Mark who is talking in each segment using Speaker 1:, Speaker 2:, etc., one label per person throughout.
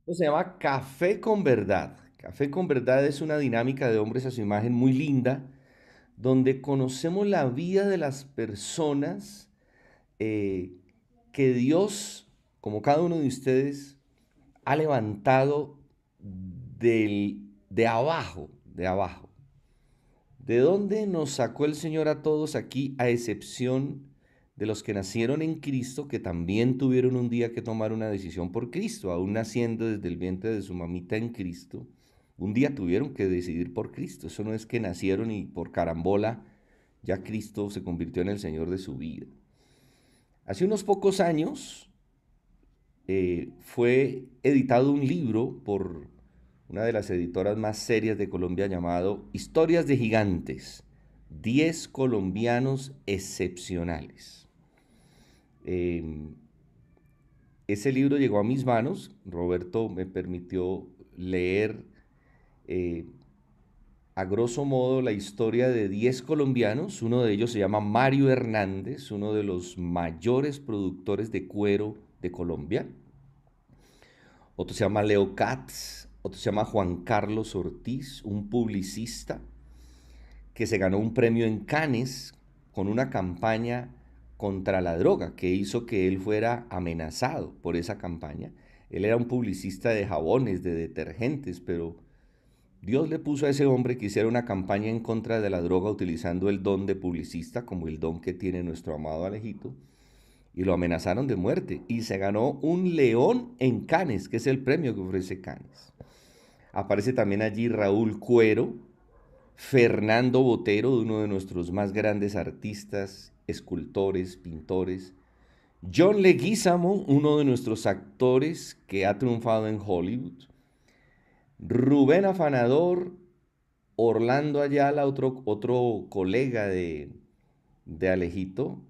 Speaker 1: Esto se llama Café con Verdad. Café con Verdad es una dinámica de hombres a su imagen muy linda, donde conocemos la vida de las personas eh, que Dios, como cada uno de ustedes, ha levantado de abajo, de abajo. ¿De dónde nos sacó el Señor a todos aquí, a excepción de los que nacieron en Cristo, que también tuvieron un día que tomar una decisión por Cristo, aún naciendo desde el vientre de su mamita en Cristo? Un día tuvieron que decidir por Cristo. Eso no es que nacieron y por carambola ya Cristo se convirtió en el Señor de su vida. Hace unos pocos años fue editado un libro por una de las editoras más serias de Colombia llamado Historias de Gigantes, 10 colombianos excepcionales. Eh, Ese libro llegó a mis manos, Roberto me permitió leer eh, a grosso modo la historia de 10 colombianos. Uno de ellos se llama Mario Hernández, uno de los mayores productores de cuero de Colombia. Otro se llama Leo Katz, otro se llama Juan Carlos Ortiz, un publicista que se ganó un premio en Cannes con una campaña contra la droga que hizo que él fuera amenazado por esa campaña. Él era un publicista de jabones, de detergentes, pero Dios le puso a ese hombre que hiciera una campaña en contra de la droga utilizando el don de publicista, como el don que tiene nuestro amado Alejito, y lo amenazaron de muerte. Y se ganó un león en Cannes, que es el premio que ofrece Cannes. Aparece también allí Raúl Cuero, Fernando Botero, uno de nuestros más grandes artistas, escultores, pintores. John Leguizamo, uno de nuestros actores que ha triunfado en Hollywood. Rubén Afanador, Orlando Ayala, otro colega de Alejito.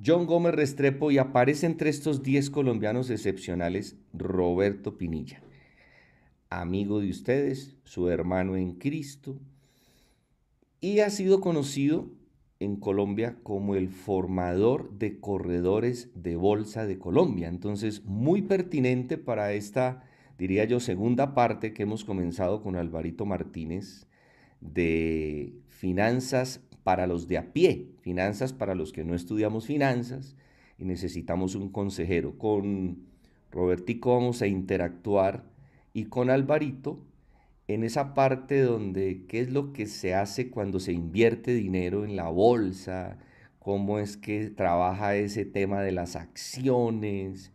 Speaker 1: John Gómez Restrepo, y aparece entre estos 10 colombianos excepcionales Roberto Pinilla, amigo de ustedes, su hermano en Cristo, y ha sido conocido en Colombia como el formador de corredores de bolsa de Colombia. Entonces, muy pertinente para esta, diría yo, segunda parte que hemos comenzado con Alvarito Martínez de finanzas para los de a pie, finanzas para los que no estudiamos finanzas y necesitamos un consejero. Con Robertico vamos a interactuar y con Alvarito en esa parte donde qué es lo que se hace cuando se invierte dinero en la bolsa, cómo es que trabaja ese tema de las acciones,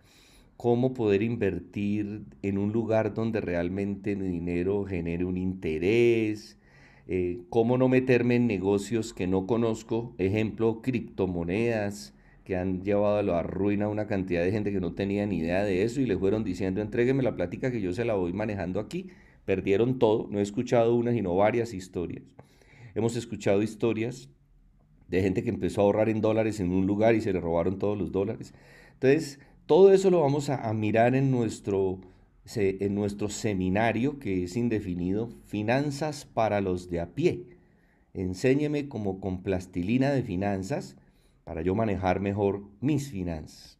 Speaker 1: cómo poder invertir en un lugar donde realmente mi dinero genere un interés, cómo no meterme en negocios que no conozco, ejemplo, criptomonedas, que han llevado a la ruina a una cantidad de gente que no tenía ni idea de eso y le fueron diciendo, entrégueme la plática que yo se la voy manejando aquí. Perdieron todo, no he escuchado una, sino varias historias. Hemos escuchado historias de gente que empezó a ahorrar en dólares en un lugar y se le robaron todos los dólares. Entonces, todo eso lo vamos a mirar en nuestro seminario que es indefinido, Finanzas para los de a pie. Enséñeme como con plastilina de finanzas para yo manejar mejor mis finanzas.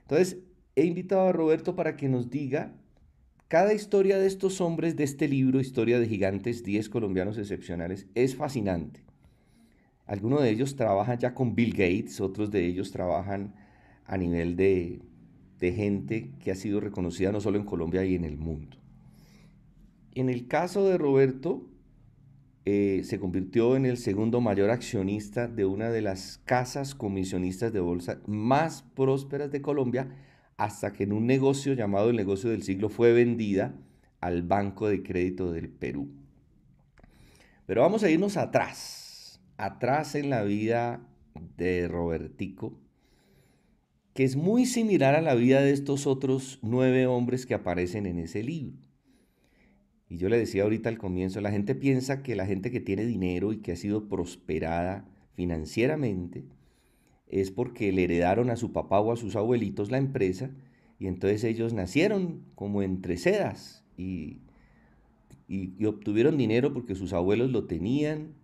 Speaker 1: Entonces, he invitado a Roberto para que nos diga cada historia de estos hombres de este libro, Historia de Gigantes, 10 colombianos excepcionales, es fascinante. Algunos de ellos trabajan ya con Bill Gates, otros de ellos trabajan a nivel de gente que ha sido reconocida no solo en Colombia y en el mundo. En el caso de Roberto, se convirtió en el segundo mayor accionista de una de las casas comisionistas de bolsa más prósperas de Colombia, hasta que en un negocio llamado el negocio del siglo fue vendida al Banco de Crédito del Perú. Pero vamos a irnos atrás, atrás en la vida de Robertico, que es muy similar a la vida de estos otros 9 hombres que aparecen en ese libro. Y yo le decía ahorita al comienzo, la gente piensa que la gente que tiene dinero y que ha sido prosperada financieramente es porque le heredaron a su papá o a sus abuelitos la empresa y entonces ellos nacieron como entre sedas y obtuvieron dinero porque sus abuelos lo tenían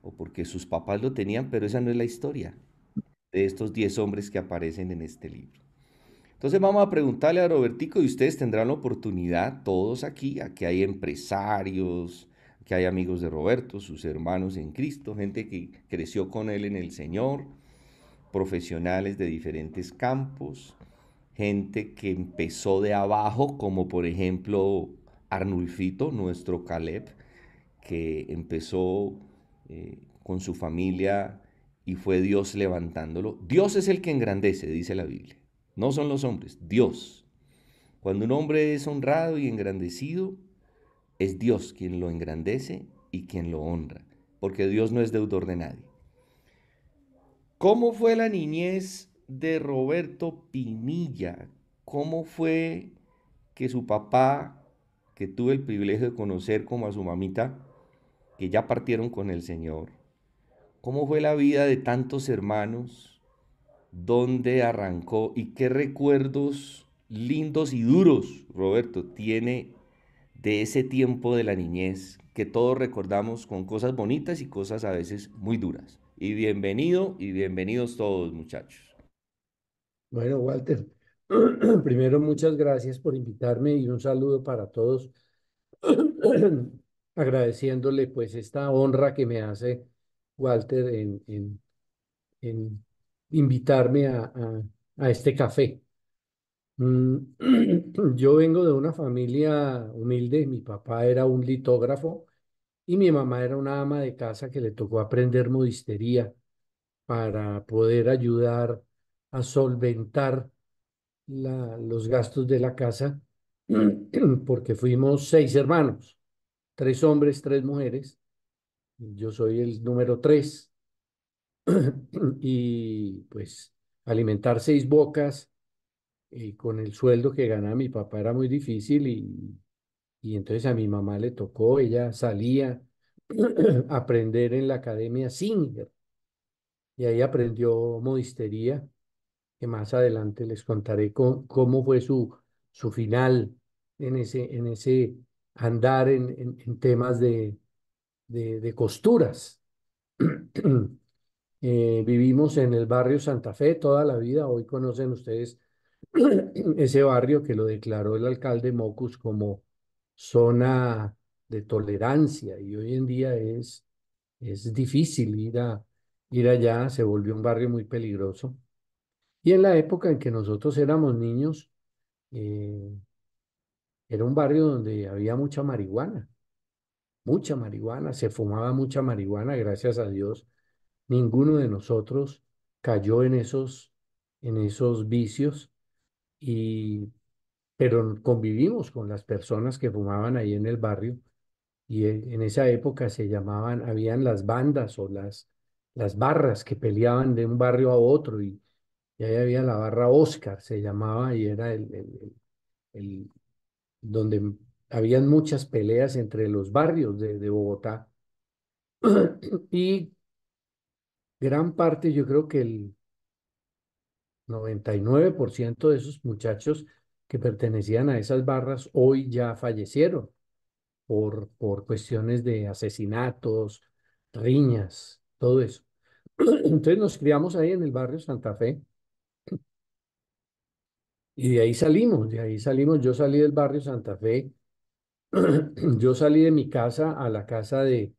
Speaker 1: o porque sus papás lo tenían, pero esa no es la historia de estos 10 hombres que aparecen en este libro. Entonces vamos a preguntarle a Robertico y ustedes tendrán la oportunidad, todos aquí hay empresarios, que hay amigos de Roberto, sus hermanos en Cristo, gente que creció con él en el Señor, profesionales de diferentes campos, gente que empezó de abajo, como por ejemplo Arnulfito, nuestro Caleb, que empezó con su familia y fue Dios levantándolo. Dios es el que engrandece, dice la Biblia. No son los hombres, Dios. Cuando un hombre es honrado y engrandecido, es Dios quien lo engrandece y quien lo honra, porque Dios no es deudor de nadie. ¿Cómo fue la niñez de Roberto Pinilla? ¿Cómo fue que su papá, que tuve el privilegio de conocer como a su mamita, que ya partieron con el Señor, cómo fue la vida de tantos hermanos, dónde arrancó y qué recuerdos lindos y duros, Roberto, tiene de ese tiempo de la niñez que todos recordamos con cosas bonitas y cosas a veces muy duras? Y bienvenido y bienvenidos todos, muchachos.
Speaker 2: Bueno, Walter, primero muchas gracias por invitarme y un saludo para todos, agradeciéndole pues esta honra que me hace Walter en invitarme a este café. Mm, Yo vengo de una familia humilde, mi papá era un litógrafo y mi mamá era una ama de casa que le tocó aprender modistería para poder ayudar a solventar los gastos de la casa, porque fuimos 6 hermanos, 3 hombres, 3 mujeres. Yo soy el número 3. Y pues alimentar 6 bocas con el sueldo que ganaba mi papá era muy difícil y entonces a mi mamá le tocó, ella salía a aprender en la Academia Singer y ahí aprendió modistería, que más adelante les contaré cómo fue su final en ese andar en temas de costuras. Vivimos en el barrio Santa Fe toda la vida. Hoy conocen ustedes ese barrio que lo declaró el alcalde Mocus como zona de tolerancia y hoy en día es difícil ir allá, se volvió un barrio muy peligroso. Y en la época en que nosotros éramos niños, eh, era un barrio donde había mucha marihuana, se fumaba mucha marihuana, gracias a Dios. Ninguno de nosotros cayó en esos vicios, y, pero convivimos con las personas que fumaban ahí en el barrio. Y en esa época habían las bandas o las barras que peleaban de un barrio a otro, y ahí había la barra Oscar, se llamaba, y era el- donde habían muchas peleas entre los barrios de Bogotá. Y gran parte, yo creo que el 99% de esos muchachos que pertenecían a esas barras hoy ya fallecieron por cuestiones de asesinatos, riñas, todo eso. Entonces nos criamos ahí en el barrio Santa Fe y de ahí salimos. Yo salí del barrio Santa Fe, yo salí de mi casa a la casa de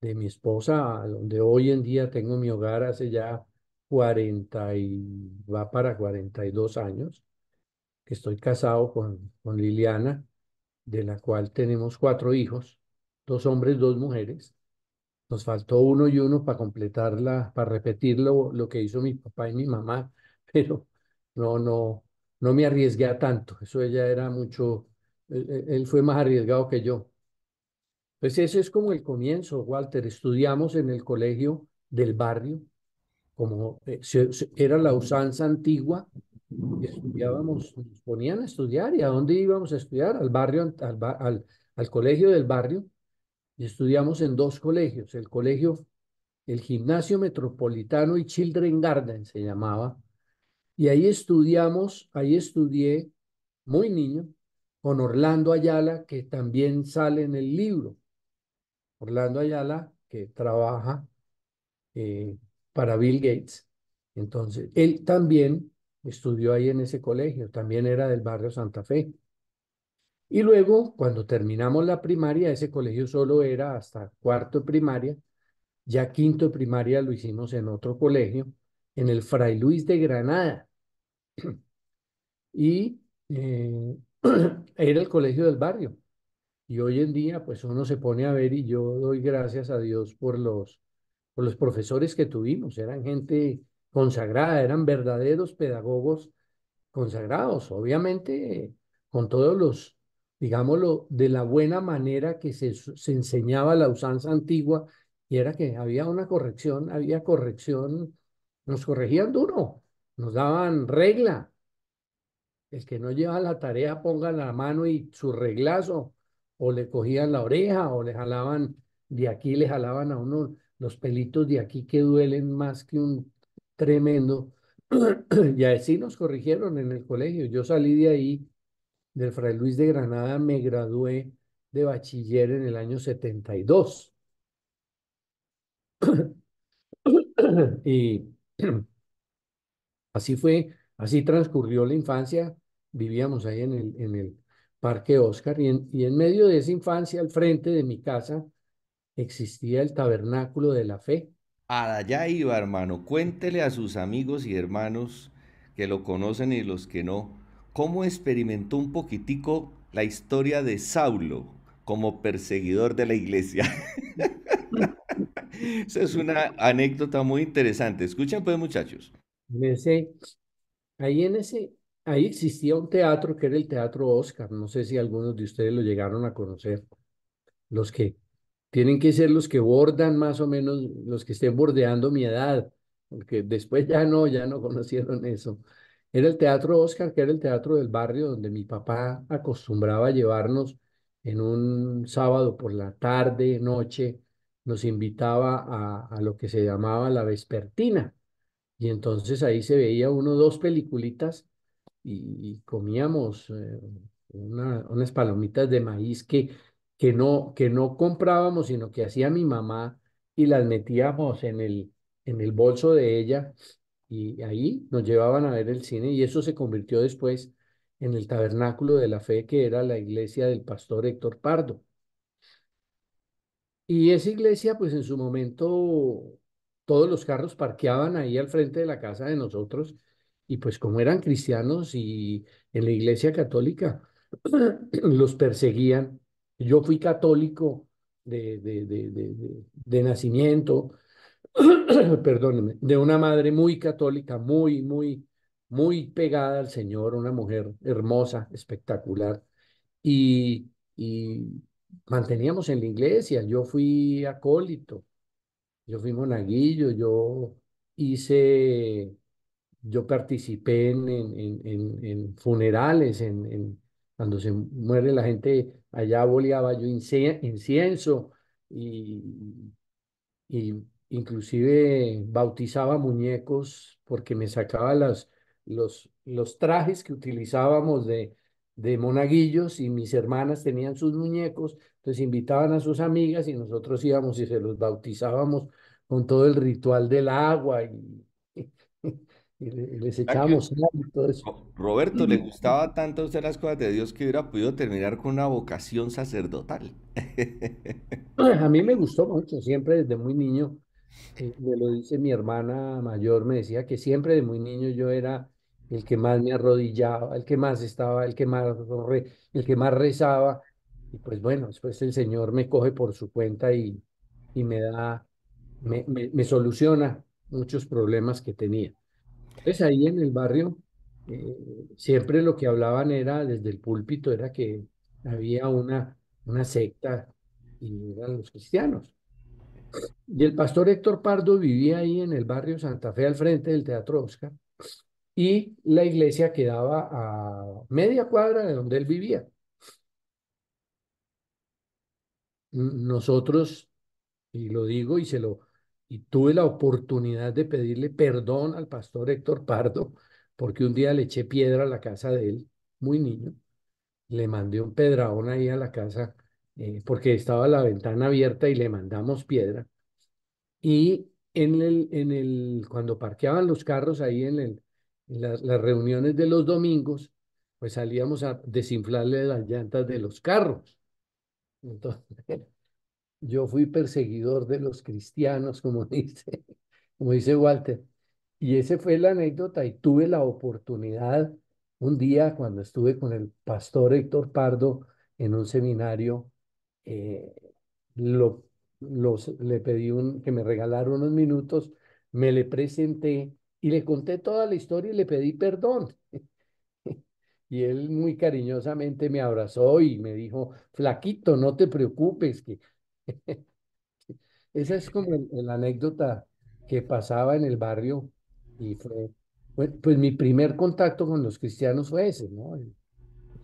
Speaker 2: mi esposa, a donde hoy en día tengo mi hogar hace ya 42 años, que estoy casado con Liliana, de la cual tenemos 4 hijos, 2 hombres, 2 mujeres. Nos faltó uno y uno para completarla, para repetir lo que hizo mi papá y mi mamá, pero no, no, no me arriesgué a tanto. Eso ella era mucho, él fue más arriesgado que yo. Pues ese es como el comienzo, Walter. Estudiamos en el colegio del barrio, como era la usanza antigua. Estudiábamos, nos ponían a estudiar. ¿Y a dónde íbamos a estudiar? Al barrio, al colegio del barrio. Y estudiamos en 2 colegios, el Gimnasio Metropolitano y Children Garden se llamaba. Y ahí estudié muy niño con Orlando Ayala, que también sale en el libro. Orlando Ayala, que trabaja eh, para Bill Gates. Entonces, él también estudió ahí en ese colegio, también era del barrio Santa Fe. Y luego, cuando terminamos la primaria, ese colegio solo era hasta cuarto de primaria, ya quinto de primaria lo hicimos en otro colegio, en el Fray Luis de Granada. Y era el colegio del barrio. Y hoy en día, pues uno se pone a ver y yo doy gracias a Dios por los profesores que tuvimos. Eran gente consagrada, eran verdaderos pedagogos consagrados, obviamente con todos los, digámoslo, de la buena manera que se enseñaba la usanza antigua, y era que había corrección, nos corregían duro, nos daban regla. El que no lleva la tarea, ponga la mano y su reglazo, o le cogían la oreja, o le jalaban de aquí, le jalaban a uno los pelitos de aquí que duelen más que un tremendo. Y así nos corrigieron en el colegio. Yo salí de ahí, del Fray Luis de Granada, me gradué de bachiller en el año 72. Y así fue, así transcurrió la infancia. Vivíamos ahí en el Parque Oscar y en medio de esa infancia, al frente de mi casa, existía el Tabernáculo de la Fe.
Speaker 1: Allá iba, hermano. Cuéntele a sus amigos y hermanos que lo conocen y los que no, cómo experimentó un poquitico la historia de Saulo como perseguidor de la iglesia. Esa es una anécdota muy interesante. Escuchen pues, muchachos.
Speaker 2: En ese, ahí en ese, ahí existía un teatro que era el Teatro Oscar. No sé si algunos de ustedes lo llegaron a conocer. Los que tienen que ser los que bordan más o menos, los que estén bordeando mi edad, porque después ya no conocieron eso. Era el Teatro Oscar, que era el teatro del barrio donde mi papá acostumbraba a llevarnos en un sábado por la tarde, noche, nos invitaba a lo que se llamaba la vespertina. Y entonces ahí se veía uno, dos peliculitas y comíamos unas palomitas de maíz que no comprábamos, sino que hacía mi mamá y las metíamos en el bolso de ella y ahí nos llevaban a ver el cine y eso se convirtió después en el Tabernáculo de la Fe, que era la iglesia del pastor Héctor Pardo. Y esa iglesia, pues en su momento, todos los carros parqueaban ahí al frente de la casa de nosotros, y pues como eran cristianos y en la iglesia católica, los perseguían. Yo fui católico de nacimiento, perdóneme, de una madre muy católica, muy pegada al Señor, una mujer hermosa, espectacular y manteníamos en la iglesia. Yo fui acólito, yo fui monaguillo, hice, yo participé en funerales, cuando se muere la gente, allá boleaba yo incienso y, y inclusive bautizaba muñecos porque me sacaba los trajes que utilizábamos de monaguillos y mis hermanas tenían sus muñecos, entonces invitaban a sus amigas y nosotros íbamos y se los bautizábamos con todo el ritual del agua y les
Speaker 1: ¿Verdad que
Speaker 2: echábamos sal y todo eso.
Speaker 1: Roberto le gustaba tanto a usted las cosas de Dios que hubiera podido terminar con una vocación sacerdotal?
Speaker 2: A mí me gustó mucho, siempre desde muy niño. Me lo dice mi hermana mayor, me decía que siempre de muy niño yo era el que más me arrodillaba, el que más estaba, el que más rezaba. Y pues bueno, después el Señor me coge por su cuenta y me soluciona muchos problemas que tenía. Entonces ahí en el barrio, siempre lo que hablaban era, desde el púlpito, era que había una secta y eran los cristianos. Y el pastor Héctor Pardo vivía ahí en el barrio Santa Fe, al frente del Teatro Oscar, y la iglesia quedaba a media cuadra de donde él vivía. Nosotros, y lo digo y tuve la oportunidad de pedirle perdón al pastor Héctor Pardo, porque un día le eché piedra a la casa de él, muy niño, le mandé un pedraón ahí a la casa, porque estaba la ventana abierta y le mandamos piedra. Y cuando parqueaban los carros ahí las reuniones de los domingos, pues salíamos a desinflarle las llantas de los carros. Entonces, yo fui perseguidor de los cristianos, como dice Walter. Y esa fue la anécdota y tuve la oportunidad un día cuando estuve con el pastor Héctor Pardo en un seminario, eh, lo, le pedí que me regalara unos minutos, me le presenté y le conté toda la historia y le pedí perdón. Y él muy cariñosamente me abrazó y me dijo, flaquito, no te preocupes, que esa es como la anécdota que pasaba en el barrio y pues mi primer contacto con los cristianos fue ese, ¿no?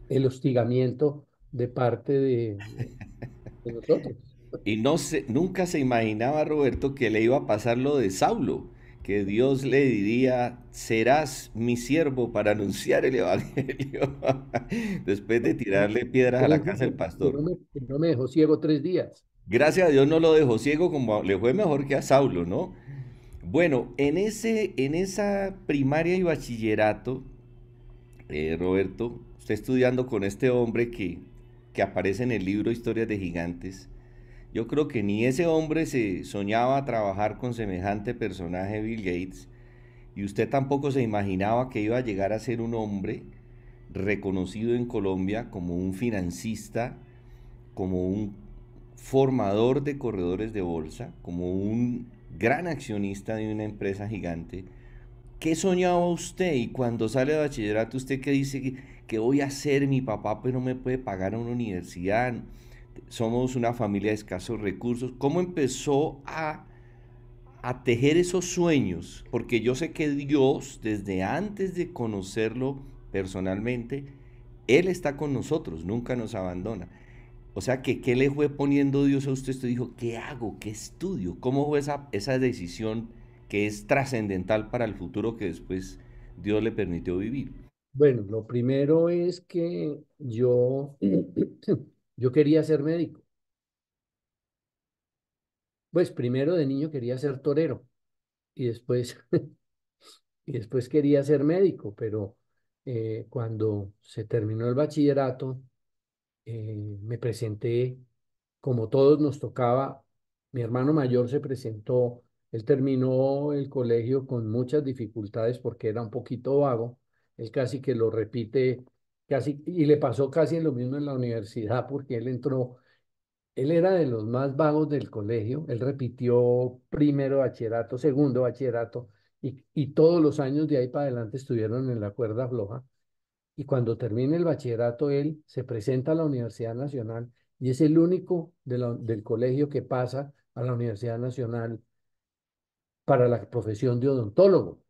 Speaker 2: El hostigamiento de parte de nosotros.
Speaker 1: Y no se, nunca se imaginaba Roberto que le iba a pasar lo de Saulo, que Dios le diría, serás mi siervo para anunciar el Evangelio, después de tirarle piedras a la casa del pastor.
Speaker 2: Que no me dejó ciego 3 días.
Speaker 1: Gracias a Dios no lo dejó ciego como le fue mejor que a Saulo, ¿no? Bueno, en esa primaria y bachillerato, Roberto, usted estudiando con este hombre que aparece en el libro Historias de Gigantes, yo creo que ni ese hombre se soñaba trabajar con semejante personaje Bill Gates y usted tampoco se imaginaba que iba a llegar a ser un hombre reconocido en Colombia como un financista, como un formador de corredores de bolsa, como un gran accionista de una empresa gigante. ¿Qué soñaba usted? Y cuando sale de bachillerato, ¿usted qué dice que voy a hacer? Mi papá pues no me puede pagar una universidad. Somos una familia de escasos recursos. ¿Cómo empezó a tejer esos sueños? Porque yo sé que Dios, desde antes de conocerlo personalmente, Él está con nosotros, nunca nos abandona. O sea, que ¿qué le fue poniendo Dios a usted? Usted dijo, ¿qué hago? ¿Qué estudio? ¿Cómo fue esa decisión que es trascendental para el futuro que después Dios le permitió vivir?
Speaker 2: Bueno, lo primero es que yo quería ser médico. Pues primero de niño quería ser torero y después, y después quería ser médico, pero cuando se terminó el bachillerato, me presenté, como todos nos tocaba, mi hermano mayor se presentó, él terminó el colegio con muchas dificultades porque era un poquito vago, él casi que lo repite, casi, y le pasó casi lo mismo en la universidad porque él entró, él era de los más vagos del colegio, él repitió primero bachillerato, segundo bachillerato, y todos los años de ahí para adelante estuvieron en la cuerda floja. Y cuando termine el bachillerato, él se presenta a la Universidad Nacional y es el único del colegio que pasa a la Universidad Nacional para la profesión de odontólogo.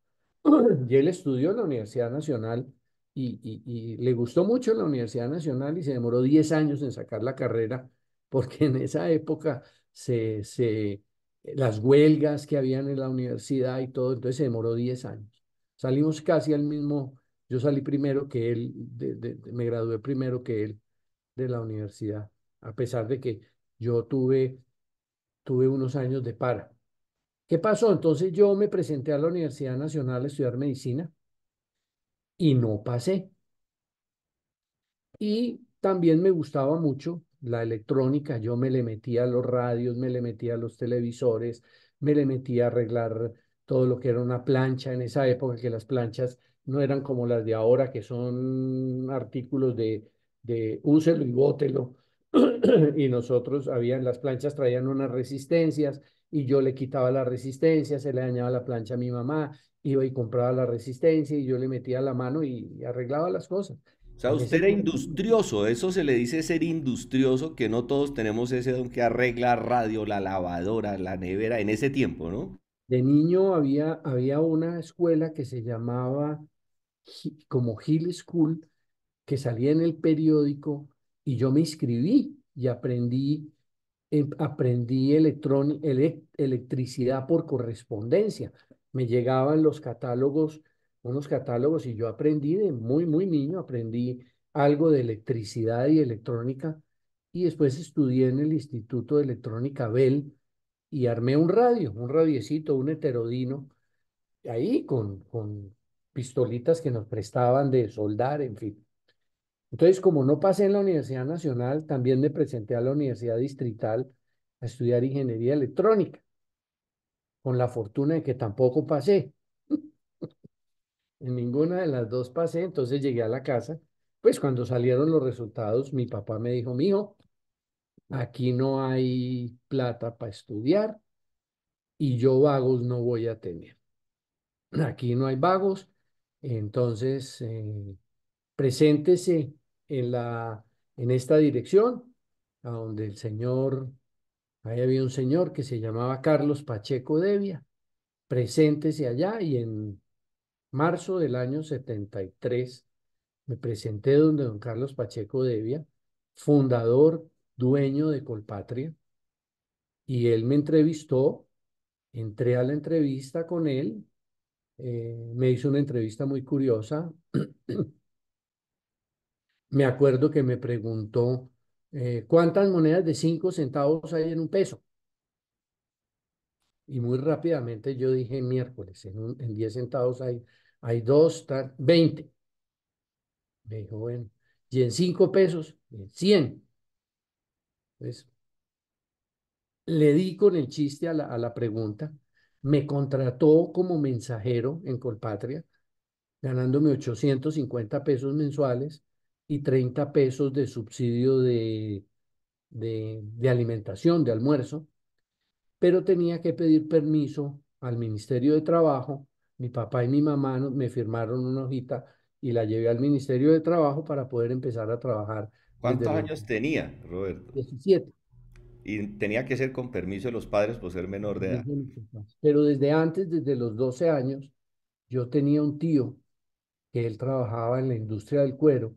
Speaker 2: Y él estudió en la Universidad Nacional y le gustó mucho la Universidad Nacional y se demoró 10 años en sacar la carrera porque en esa época las huelgas que habían en la universidad y todo, entonces se demoró 10 años. Salimos casi al mismo, yo salí primero que él, me gradué primero que él de la universidad, a pesar de que yo tuve unos años de para. ¿Qué pasó? Entonces yo me presenté a la Universidad Nacional a estudiar medicina y no pasé. Y también me gustaba mucho la electrónica. Yo me le metía a los radios, me le metía a los televisores, me le metía a arreglar todo lo que era una plancha en esa época, que las planchas no eran como las de ahora, que son artículos de úselo y bótelo. Y nosotros las planchas traían unas resistencias y yo le quitaba la resistencia, se le dañaba la plancha a mi mamá, iba y compraba la resistencia y yo le metía la mano y arreglaba las cosas.
Speaker 1: O sea,
Speaker 2: En
Speaker 1: usted
Speaker 2: ese
Speaker 1: era
Speaker 2: tiempo,
Speaker 1: industrioso, eso se le dice ser industrioso, que no todos tenemos ese don que arregla radio, la lavadora, la nevera, en ese tiempo, ¿no?
Speaker 2: de niño había una escuela que se llamaba como Hill School, que salía en el periódico y yo me inscribí y aprendí electricidad por correspondencia. Me llegaban los catálogos, unos catálogos y yo aprendí de muy, muy niño, aprendí algo de electricidad y electrónica y después estudié en el Instituto de Electrónica Bell y armé un radiecito, un heterodino, ahí con pistolitas que nos prestaban de soldar, en fin. Entonces, como no pasé en la Universidad Nacional, también me presenté a la Universidad Distrital a estudiar ingeniería electrónica, con la fortuna de que tampoco pasé. En ninguna de las dos pasé, entonces llegué a la casa. Pues cuando salieron los resultados, mi papá me dijo, mijo, aquí no hay plata para estudiar y yo vagos no voy a tener. Aquí no hay vagos, entonces preséntese en en esta dirección, a donde ahí había un señor que se llamaba Carlos Pacheco Devia. Preséntese allá y en marzo del año 73 me presenté donde don Carlos Pacheco Devia, fundador, dueño de Colpatria, y él me entrevistó, entré a la entrevista con él, me hizo una entrevista muy curiosa. Me acuerdo que me preguntó, ¿cuántas monedas de 5 centavos hay en un peso? Y muy rápidamente yo dije, miércoles, en 10 centavos hay dos, 20. Me dijo, bueno, y en 5 pesos, 100. Entonces, le di con el chiste a a la pregunta. Me contrató como mensajero en Colpatria, ganándome 850 pesos mensuales y 30 pesos de subsidio de alimentación, de almuerzo, pero tenía que pedir permiso al Ministerio de Trabajo. Mi papá y mi mamá me firmaron una hojita y la llevé al Ministerio de Trabajo para poder empezar a trabajar desde
Speaker 1: ¿Cuántos
Speaker 2: los
Speaker 1: años tenía, Roberto?
Speaker 2: 17.
Speaker 1: Y tenía que ser con permiso de los padres por ser menor de edad.
Speaker 2: Pero desde antes, desde los 12 años, yo tenía un tío que él trabajaba en la industria del cuero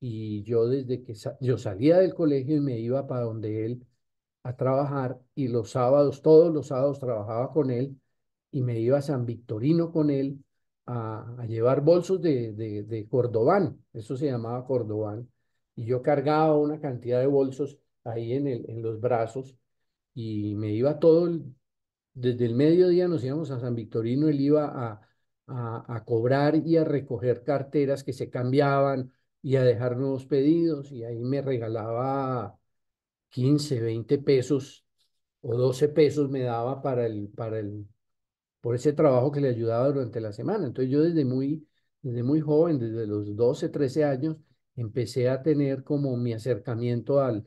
Speaker 2: y yo desde que yo salía del colegio y me iba para donde él a trabajar y los sábados, todos los sábados trabajaba con él y me iba a San Victorino con él a llevar bolsos de Cordobán, eso se llamaba Cordobán, y yo cargaba una cantidad de bolsos ahí en los brazos y me iba desde el mediodía nos íbamos a San Victorino, él iba a cobrar y a recoger carteras que se cambiaban y a dejar nuevos pedidos y ahí me regalaba 15 20 pesos o 12 pesos me daba por ese trabajo que le ayudaba durante la semana. Entonces yo desde muy joven, desde los 12 13 años, empecé a tener como mi acercamiento a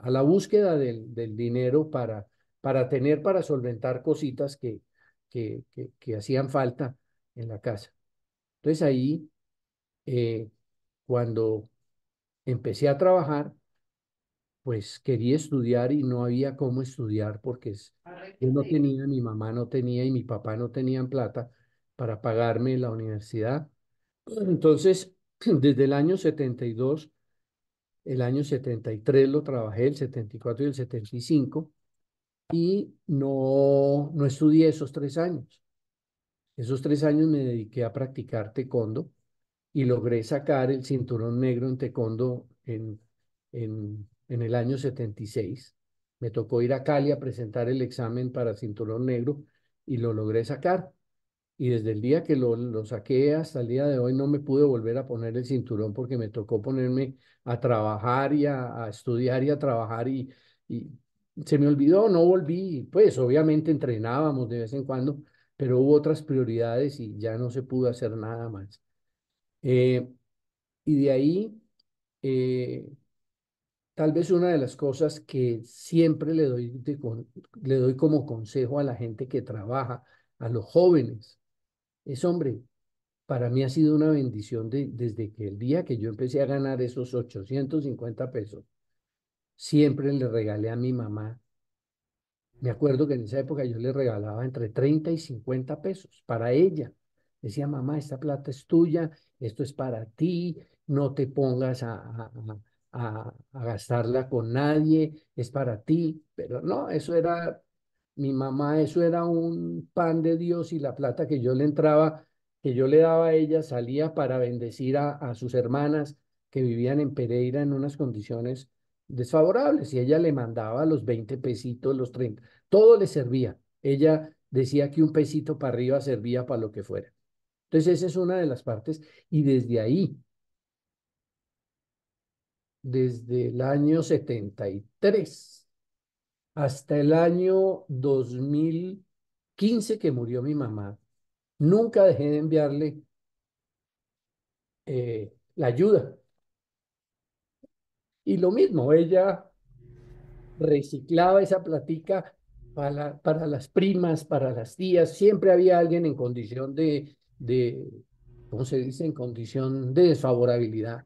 Speaker 2: la búsqueda del dinero para tener, para solventar cositas que hacían falta en la casa. Entonces ahí, eh, cuando empecé a trabajar, pues quería estudiar y no había cómo estudiar porque yo no tenía, mi mamá no tenía y mi papá no tenían plata para pagarme la universidad. Entonces, desde el año 72, el año 73 lo trabajé, el 74 y el 75, y no estudié esos 3 años. Esos 3 años me dediqué a practicar taekwondo y logré sacar el cinturón negro en taekwondo en el año 76. Me tocó ir a Cali a presentar el examen para cinturón negro y lo logré sacar. Y desde el día que lo saqué hasta el día de hoy no me pude volver a poner el cinturón porque me tocó ponerme a trabajar y a estudiar y a trabajar y se me olvidó, no volví. Pues obviamente entrenábamos de vez en cuando, pero hubo otras prioridades y ya no se pudo hacer nada más. Eh, y de ahí, eh, tal vez una de las cosas que siempre le doy como consejo a la gente que trabaja, a los jóvenes, es, hombre, para mí ha sido una bendición desde que el día que yo empecé a ganar esos 850 pesos, siempre le regalé a mi mamá. Me acuerdo que en esa época yo le regalaba entre 30 y 50 pesos para ella. Decía, mamá, esta plata es tuya, esto es para ti, no te pongas a gastarla con nadie, es para ti. Pero no, eso era, mi mamá, eso era un pan de Dios y la plata que yo le entraba, que yo le daba a ella, salía para bendecir a sus hermanas que vivían en Pereira en unas condiciones desfavorables y ella le mandaba los 20 pesitos, los 30 todo le servía. Ella decía que un pesito para arriba servía para lo que fuera. Entonces, esa es una de las partes. Y desde ahí, desde el año 73 hasta el año 2015 que murió mi mamá, nunca dejé de enviarle la ayuda. Y lo mismo, ella reciclaba esa platica para las primas, para las tías. Siempre había alguien en condición ¿cómo se dice? En condición de desfavorabilidad.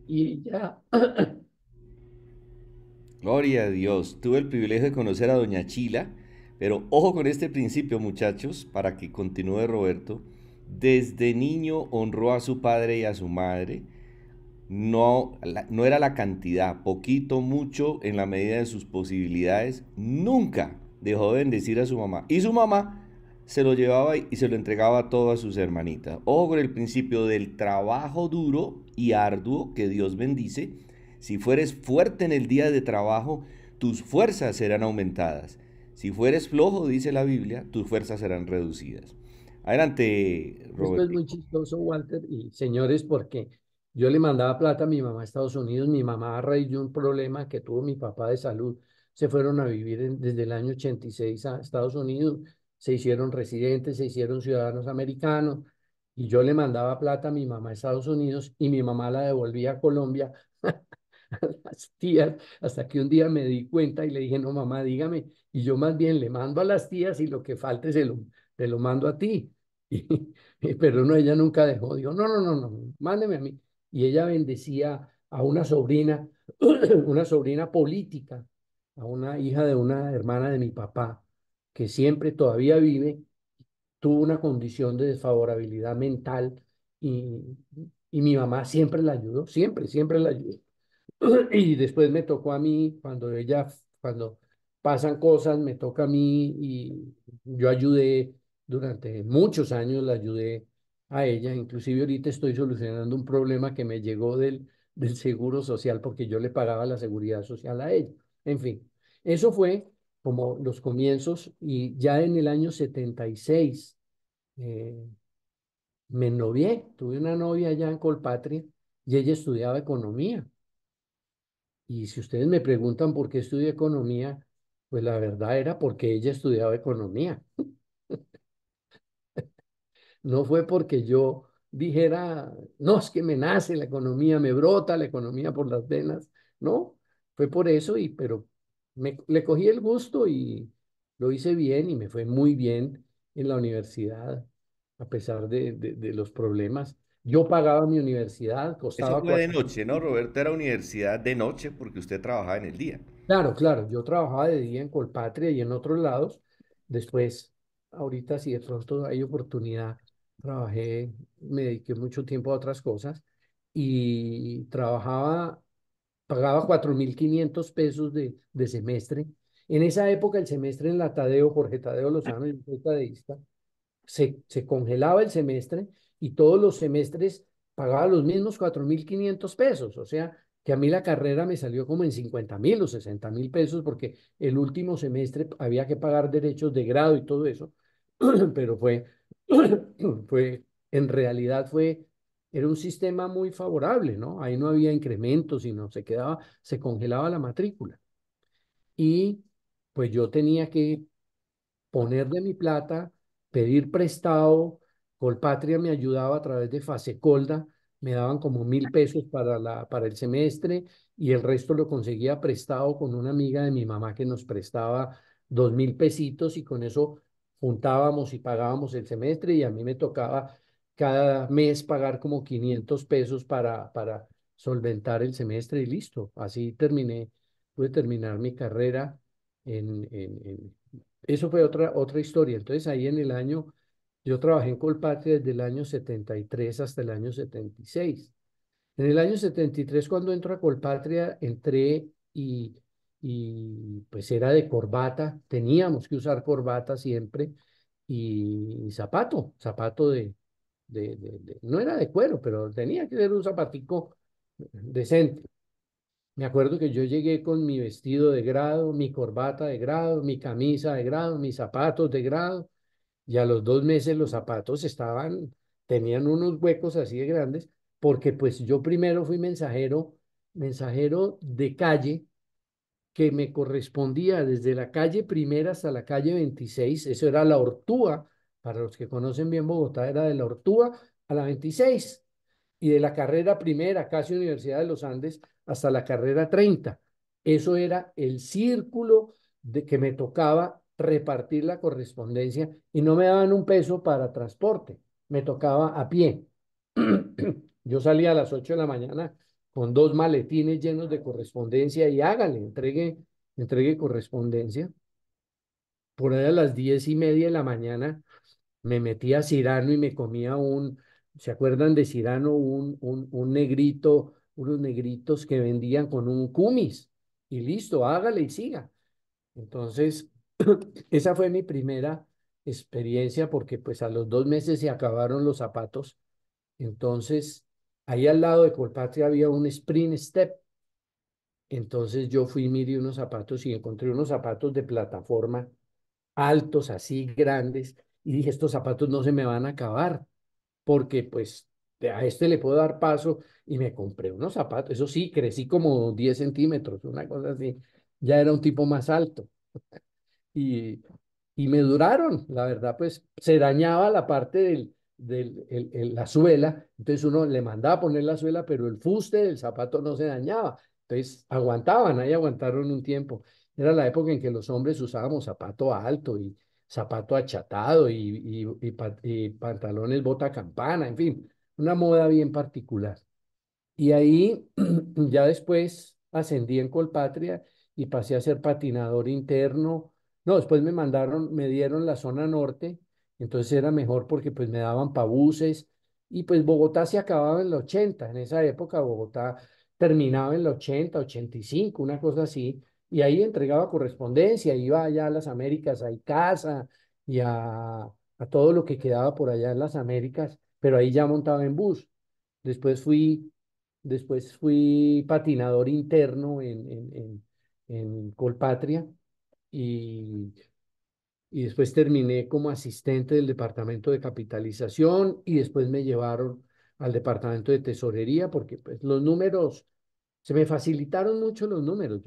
Speaker 2: Y ya,
Speaker 1: Gloria a Dios. Tuve el privilegio de conocer a Doña Chila, pero ojo con este principio, muchachos, para que continúe Roberto. Desde niño honró a su padre y a su madre. No, no era la cantidad, poquito, mucho, en la medida de sus posibilidades. Nunca dejó de bendecir a su mamá. Y su mamá se lo llevaba y se lo entregaba a todas sus hermanitas. Ojo con el principio del trabajo duro y arduo que Dios bendice. Si fueres fuerte en el día de trabajo, tus fuerzas serán aumentadas. Si fueres flojo, dice la Biblia, tus fuerzas serán reducidas. Adelante,
Speaker 2: esto es
Speaker 1: Roberto.
Speaker 2: muy chistoso, Walter y señores, porque yo le mandaba plata a mi mamá a Estados Unidos. Mi mamá, a raíz de un problema que tuvo mi papá de salud, se fueron a vivir desde el año 86 a Estados Unidos, se hicieron residentes, se hicieron ciudadanos americanos, y yo le mandaba plata a mi mamá a Estados Unidos y mi mamá la devolvía a Colombia a las tías, hasta que un día me di cuenta y le dije, no, mamá, dígame, y yo más bien le mando a las tías y lo que falte te lo mando a ti. Pero no, ella nunca dejó, dijo, no, no, no, no, mándeme a mí. Y ella bendecía a una sobrina, una sobrina política, a una hija de una hermana de mi papá, que siempre todavía vive, tuvo una condición de desfavorabilidad mental y, y mi mamá siempre la ayudó, siempre, siempre la ayudó. Y después me tocó a mí, cuando pasan cosas, me toca a mí y yo ayudé durante muchos años, la ayudé a ella. Inclusive ahorita estoy solucionando un problema que me llegó del seguro social porque yo le pagaba la seguridad social a ella. En fin, eso fue como los comienzos y ya en el año 76 eh, me novié, tuve una novia allá en Colpatria y ella estudiaba economía. Y si ustedes me preguntan por qué estudié economía, pues la verdad era porque ella estudiaba economía. No fue porque yo dijera, no, es que me nace la economía, me brota la economía por las venas. No, fue por eso, pero le cogí el gusto y lo hice bien y me fue muy bien en la universidad, a pesar de los problemas. Yo pagaba mi universidad,
Speaker 1: Eso
Speaker 2: costaba
Speaker 1: fue de
Speaker 2: 4.
Speaker 1: noche, ¿no, Roberto? Era universidad de noche porque usted trabajaba en el día.
Speaker 2: Claro, claro, yo trabajaba de día en Colpatria y en otros lados. Después, ahorita si de pronto hay oportunidad, me dediqué mucho tiempo a otras cosas y pagaba 4.500 pesos de semestre. En esa época el semestre en la Tadeo, Jorge Tadeo Lozano, yo soy tadeísta, se congelaba el semestre y todos los semestres pagaba los mismos 4.500 pesos. O sea, que a mí la carrera me salió como en 50.000 o 60.000 pesos porque el último semestre había que pagar derechos de grado y todo eso. Pero fue, en realidad era un sistema muy favorable, ¿no? Ahí no había incrementos, sino se congelaba la matrícula. Y pues yo tenía que poner de mi plata, pedir prestado. Colpatria me ayudaba a través de Fasecolda, me daban como 1.000 pesos para el semestre y el resto lo conseguía prestado con una amiga de mi mamá que nos prestaba 2.000 pesitos y con eso juntábamos y pagábamos el semestre y a mí me tocaba cada mes pagar como 500 pesos para solventar el semestre y listo. Así pude terminar mi carrera eso fue otra historia. Entonces ahí yo trabajé en Colpatria desde el año 73 hasta el año 76. En el año 73 cuando entro a Colpatria, entré y pues era de corbata, teníamos que usar corbata siempre y zapato no era de cuero, pero tenía que ser un zapatico decente. Me acuerdo que yo llegué con mi vestido de grado, mi corbata de grado, mi camisa de grado, mis zapatos de grado, y a los 2 meses los zapatos estaban tenían unos huecos así de grandes, porque pues yo primero fui mensajero de calle, que me correspondía desde la calle Primera hasta la calle 26. Eso era la Ortúa, para los que conocen bien Bogotá, era de la Ortúa a la 26 y de la carrera Primera, casi Universidad de los Andes, hasta la carrera 30. Eso era el círculo de que me tocaba repartir la correspondencia y no me daban un peso para transporte, me tocaba a pie. Yo salía a las 8 de la mañana con dos maletines llenos de correspondencia y hágale, entregue correspondencia. Por ahí a las 10:30 de la mañana me metía a Cirano y me comía ¿se acuerdan de Cirano? Un negrito, unos negritos que vendían con un cumis. Y listo, hágale y siga. Entonces, esa fue mi primera experiencia porque pues a los 2 meses se acabaron los zapatos. Entonces, ahí al lado de Colpatria había un Sprint Step. Entonces yo fui, miré unos zapatos y encontré unos zapatos de plataforma altos, así grandes, y dije, estos zapatos no se me van a acabar, porque pues a este le puedo dar paso y me compré unos zapatos. Eso sí, crecí como 10 centímetros, una cosa así. Ya era un tipo más alto y, y me duraron. La verdad, pues se dañaba la parte la suela, entonces uno le mandaba a poner la suela, pero el fuste del zapato no se dañaba. Entonces aguantaban, ahí aguantaron un tiempo. Era la época en que los hombres usábamos zapato alto y zapato achatado y pantalones bota campana, en fin, una moda bien particular. Y ahí ya después ascendí en Colpatria y pasé a ser patinador interno. No, después me dieron la zona norte, entonces era mejor porque pues me daban pabuses y pues Bogotá se acababa en la 80. En esa época Bogotá terminaba en la 80, 85, una cosa así, y ahí entregaba correspondencia, iba allá a las Américas, a Icaza y a todo lo que quedaba por allá en las Américas, pero ahí ya montaba en bus. Después fui Después fui patinador interno en Colpatria y, y después terminé como asistente del departamento de capitalización y después me llevaron al departamento de tesorería porque pues los números, se me facilitaron mucho los números.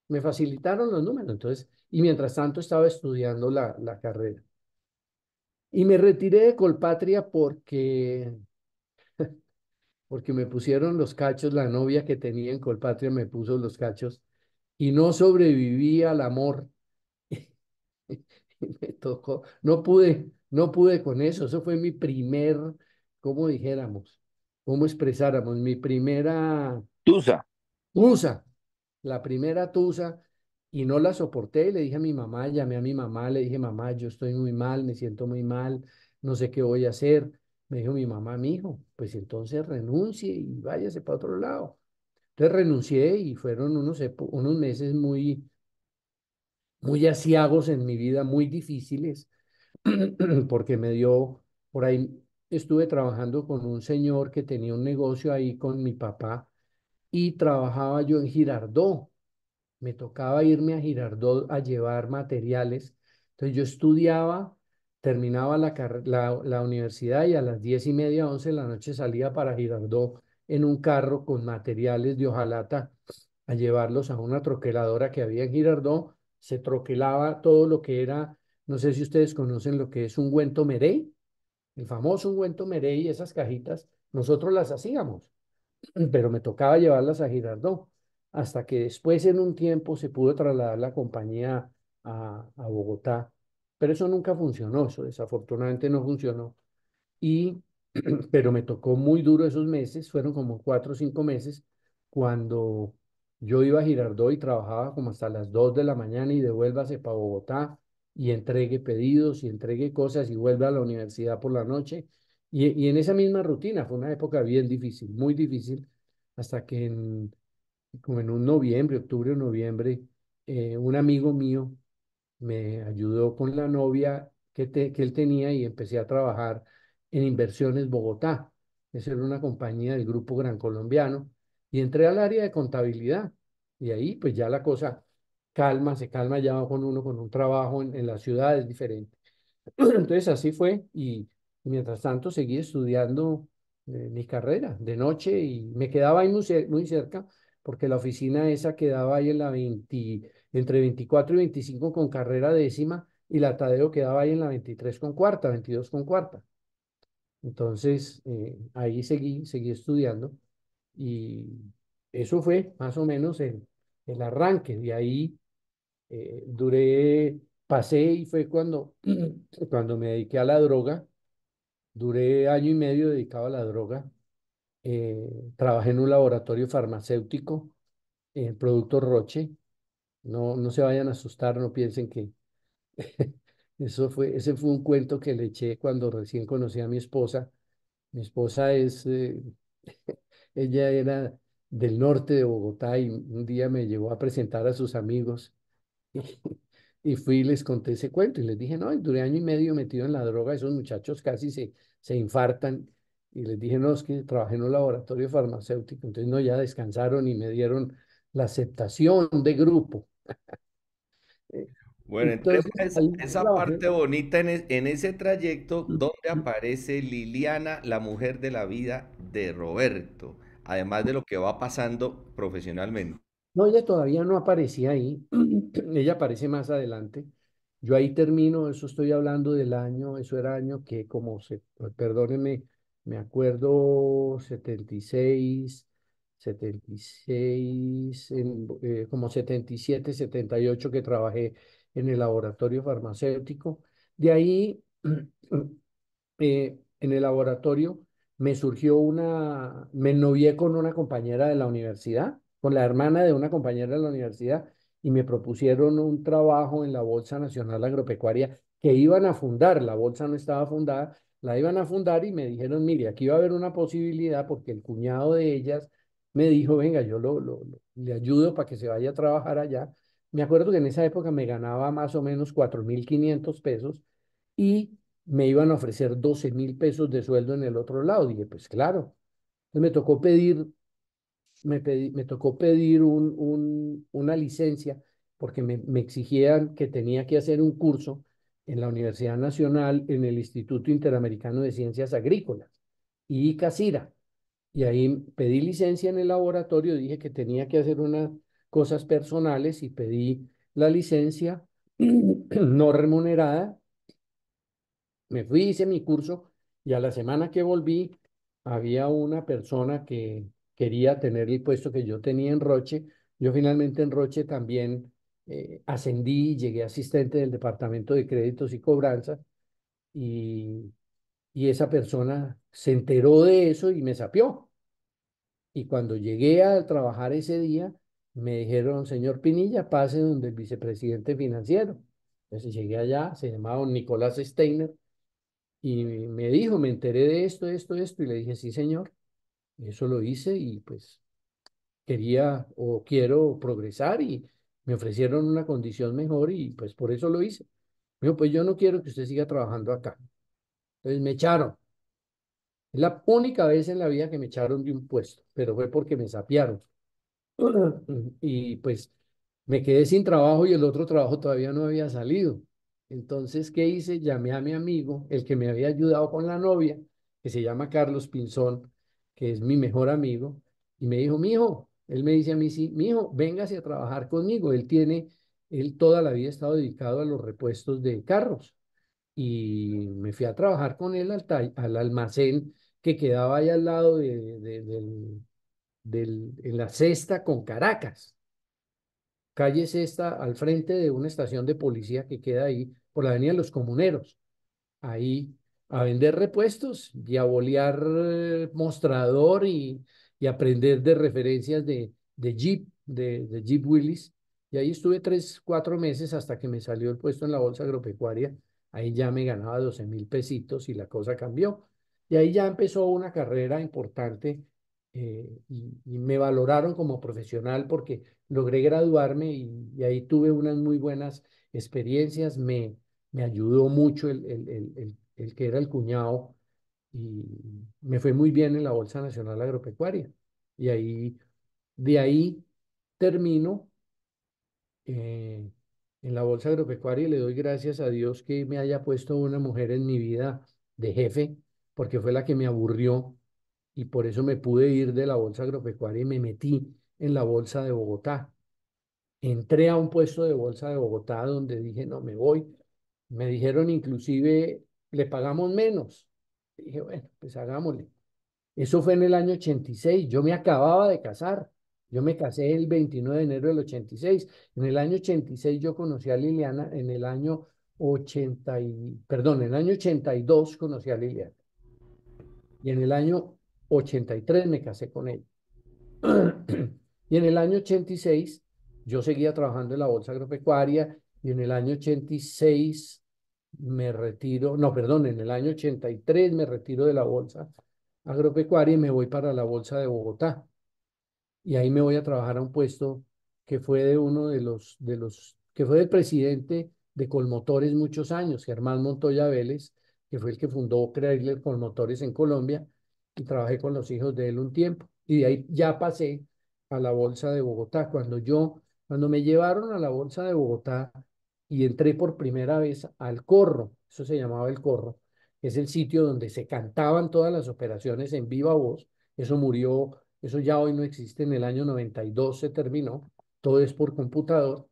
Speaker 2: Me facilitaron los números. Entonces, y mientras tanto estaba estudiando la carrera. Y me retiré de Colpatria porque me pusieron los cachos, la novia que tenía en Colpatria me puso los cachos y no sobreviví al amor. Me tocó, no pude con eso. Eso fue mi primer, ¿cómo dijéramos? ¿Cómo expresáramos? Mi primera
Speaker 3: Tusa.
Speaker 2: tusa, la primera tusa, y no la soporté. Y le dije a mi mamá, llamé a mi mamá, le dije, mamá, yo estoy muy mal, me siento muy mal, no sé qué voy a hacer. Me dijo mi mamá, mi hijo, pues entonces renuncie y váyase para otro lado. Entonces renuncié y fueron unos meses muy aciagos en mi vida, muy difíciles, porque por ahí estuve trabajando con un señor que tenía un negocio ahí con mi papá y trabajaba yo en Girardot. Me tocaba irme a Girardot a llevar materiales. Entonces yo estudiaba, terminaba la universidad y a las 10:30, 11 de la noche salía para Girardot en un carro con materiales de hojalata a llevarlos a una troqueladora que había en Girardot. Se troquelaba todo lo que era, no sé si ustedes conocen lo que es un ungüento Merey, el famoso ungüento Merey, esas cajitas, nosotros las hacíamos, pero me tocaba llevarlas a Girardot, hasta que después en un tiempo se pudo trasladar la compañía a Bogotá, pero eso nunca funcionó, eso desafortunadamente no funcionó. Y, pero me tocó muy duro esos meses, fueron como 4 o 5 meses, cuando yo iba a Girardot y trabajaba como hasta las 2 de la mañana y devuélvase para Bogotá y entregue pedidos y entregue cosas y vuelva a la universidad por la noche. Y en esa misma rutina, fue una época bien difícil, muy difícil, hasta que como en un noviembre, octubre o noviembre, un amigo mío me ayudó con la novia que él tenía y empecé a trabajar en Inversiones Bogotá. Esa era una compañía del Grupo Gran Colombiano y entré al área de contabilidad y ahí pues ya la cosa se calma ya con uno con un trabajo en la ciudad es diferente. Entonces así fue Y mientras tanto seguí estudiando mi carrera de noche y me quedaba ahí muy cerca porque la oficina esa quedaba ahí en la 20, entre 24 y 25 con carrera décima y la Tadeo quedaba ahí en la 23 con cuarta, 22 con cuarta. Entonces, ahí seguí estudiando y eso fue más o menos el arranque. De ahí pasé y fue cuando, cuando me dediqué a la droga. Duré año y medio dedicado a la droga. Trabajé en un laboratorio farmacéutico, en Producto Roche. No, no se vayan a asustar, no piensen que ese fue un cuento que le eché cuando recién conocí a mi esposa. Mi esposa ella era del norte de Bogotá y un día me llevó a presentar a sus amigos y fui y les conté ese cuento y les dije, no, duré año y medio metido en la droga, esos muchachos casi se infartan y les dije, no, es que trabajé en un laboratorio farmacéutico, entonces no, ya descansaron y me dieron la aceptación de grupo. Eh,
Speaker 1: Bueno, entremos
Speaker 2: Entonces,
Speaker 1: a
Speaker 2: ahí
Speaker 1: esa
Speaker 2: trabajé.
Speaker 1: parte bonita en ese trayecto donde aparece Liliana, la mujer de la vida de Roberto, además de lo que va pasando profesionalmente.
Speaker 2: No, ella todavía no aparecía ahí. Ella aparece más adelante. Yo ahí termino, eso estoy hablando del año, eso era año que perdónenme, me acuerdo 76, como 77, 78 que trabajé en el laboratorio farmacéutico. De ahí en el laboratorio me novié con una compañera de la universidad, con la hermana de una compañera de la universidad, y me propusieron un trabajo en la Bolsa Nacional Agropecuaria que iban a fundar. La bolsa no estaba fundada, la iban a fundar y me dijeron, mire, aquí va a haber una posibilidad porque el cuñado de ellas me dijo, venga, yo le ayudo para que se vaya a trabajar allá. Me acuerdo que en esa época me ganaba más o menos 4.500 pesos y me iban a ofrecer 12.000 pesos de sueldo en el otro lado. Dije, pues claro. Entonces me tocó pedir una licencia porque me exigían que tenía que hacer un curso en la Universidad Nacional, en el Instituto Interamericano de Ciencias Agrícolas y CACIRA. Y ahí pedí licencia en el laboratorio, dije que tenía que hacer unas cosas personales y pedí la licencia no remunerada. Me fui, hice mi curso y a la semana que volví había una persona que quería tener el puesto que yo tenía en Roche. Yo finalmente en Roche también ascendí, llegué asistente del Departamento de Créditos y Cobranzas y, y esa persona se enteró de eso y me sapió. Y cuando llegué a trabajar ese día, me dijeron, señor Pinilla, pase donde el vicepresidente financiero. Entonces llegué allá, se llamaba don Nicolás Steiner y me dijo, me enteré de esto, y le dije, sí, señor, eso lo hice y pues quería o quiero progresar y me ofrecieron una condición mejor y pues por eso lo hice. Me dijo, pues yo no quiero que usted siga trabajando acá. Entonces me echaron. Es la única vez en la vida que me echaron de un puesto, pero fue porque me sapearon. Y pues me quedé sin trabajo y el otro trabajo todavía no había salido. Entonces, ¿qué hice? Llamé a mi amigo, el que me había ayudado con la novia, que se llama Carlos Pinzón, que es mi mejor amigo, y me dijo, mijo, él me dice a mí, sí, mijo, véngase a trabajar conmigo. Él toda la vida ha estado dedicado a los repuestos de carros. Y me fui a trabajar con él al almacén que quedaba ahí al lado en la Cesta con Caracas. Calle Cesta, al frente de una estación de policía que queda ahí por la Avenida de los Comuneros. Ahí a vender repuestos y a bolear mostrador y aprender de referencias de Jeep Willys. Y ahí estuve 3, 4 meses hasta que me salió el puesto en la bolsa agropecuaria. Ahí ya me ganaba 12.000 pesitos y la cosa cambió. Y ahí ya empezó una carrera importante y me valoraron como profesional porque logré graduarme y ahí tuve unas muy buenas experiencias. Me ayudó mucho el que era el cuñado y me fue muy bien en la Bolsa Nacional Agropecuaria. Y de ahí termino eh, en la Bolsa Agropecuaria y le doy gracias a Dios que me haya puesto una mujer en mi vida de jefe, porque fue la que me aburrió y por eso me pude ir de la bolsa agropecuaria y me metí en la bolsa de Bogotá. Entré a un puesto de bolsa de Bogotá donde dije, no, me voy. Me dijeron inclusive, le pagamos menos. Dije, bueno, pues hagámosle. Eso fue en el año 86. Yo me acababa de casar. Yo me casé el 29 de enero del 86. En el año 86 yo conocí a Liliana. En el año 80 en el año 82 conocí a Liliana. Y en el año 83 me casé con ella. Y en el año 86 yo seguía trabajando en la bolsa agropecuaria y en el año 86 me retiro, no, perdón, en el año 83 me retiro de la bolsa agropecuaria y me voy para la bolsa de Bogotá y ahí me voy a trabajar a un puesto que fue de uno que fue del presidente de Colmotores muchos años, Germán Montoya Vélez, que fue el que fundó Chrysler Colmotores en Colombia, y trabajé con los hijos de él un tiempo. Y de ahí ya pasé a la Bolsa de Bogotá. Cuando me llevaron a la Bolsa de Bogotá y entré por primera vez al Corro, eso se llamaba el Corro, que es el sitio donde se cantaban todas las operaciones en viva voz. Eso murió, eso ya hoy no existe, en el año 92 se terminó, todo es por computador,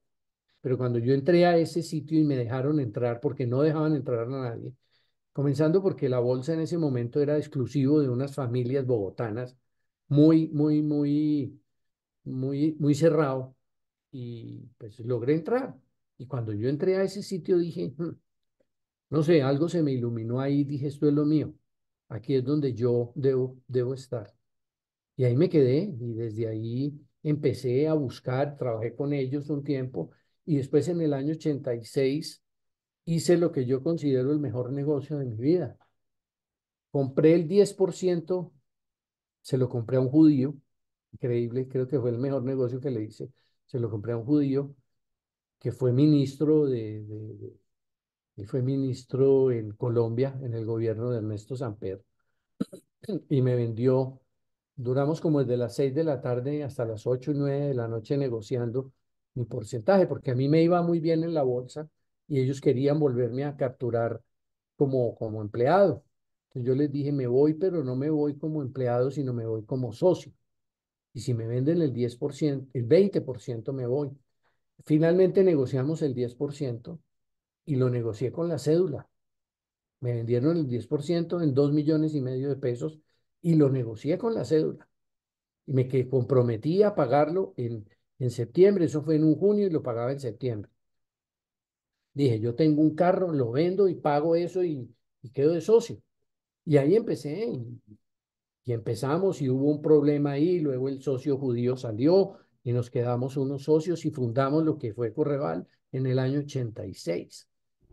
Speaker 2: pero cuando yo entré a ese sitio y me dejaron entrar, porque no dejaban entrar a nadie, comenzando porque la bolsa en ese momento era exclusivo de unas familias bogotanas, muy, muy, muy, muy cerrado, y pues logré entrar. Y cuando yo entré a ese sitio dije, no sé, algo se me iluminó ahí, dije, esto es lo mío, aquí es donde yo debo estar. Y ahí me quedé y desde ahí empecé a buscar, trabajé con ellos un tiempo y después en el año 86 hice lo que yo considero el mejor negocio de mi vida. Compré el 10%, se lo compré a un judío, increíble, creo que fue el mejor negocio que le hice. Se lo compré a un judío que fue ministro él fue ministro en Colombia, en el gobierno de Ernesto Samper. Y me vendió, duramos como desde las 6 de la tarde hasta las 8 y 9 de la noche negociando mi porcentaje, porque a mí me iba muy bien en la bolsa y ellos querían volverme a capturar como empleado. Entonces yo les dije, me voy, pero no me voy como empleado, sino me voy como socio. Y si me venden el 10%, el 20% me voy. Finalmente negociamos el 10% y lo negocié con la cédula. Me vendieron el 10% en 2,5 millones de pesos y lo negocié con la cédula. Y me que comprometí a pagarlo en septiembre. Eso fue en un junio y lo pagaba en septiembre. Dije, yo tengo un carro, lo vendo y pago eso y quedo de socio. Y ahí empecé y empezamos y hubo un problema ahí. Luego el socio judío salió y nos quedamos unos socios y fundamos lo que fue Correval en el año 86,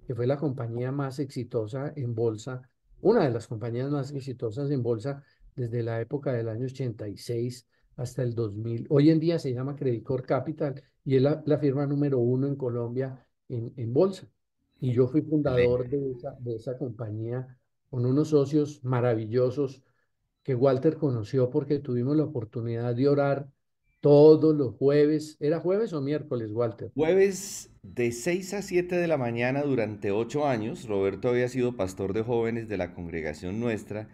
Speaker 2: que fue la compañía más exitosa en bolsa, una de las compañías más exitosas en bolsa desde la época del año 86 hasta el 2000. Hoy en día se llama Credicor Capital y es la firma número uno en Colombia en bolsa. Y yo fui fundador
Speaker 1: Excelente.
Speaker 2: de esa compañía con unos socios maravillosos que Walter conoció porque tuvimos la oportunidad de orar todos los jueves. ¿Era jueves o miércoles, Walter?
Speaker 1: Jueves de 6 a 7 de la mañana durante 8 años, Roberto había sido pastor de jóvenes de la congregación nuestra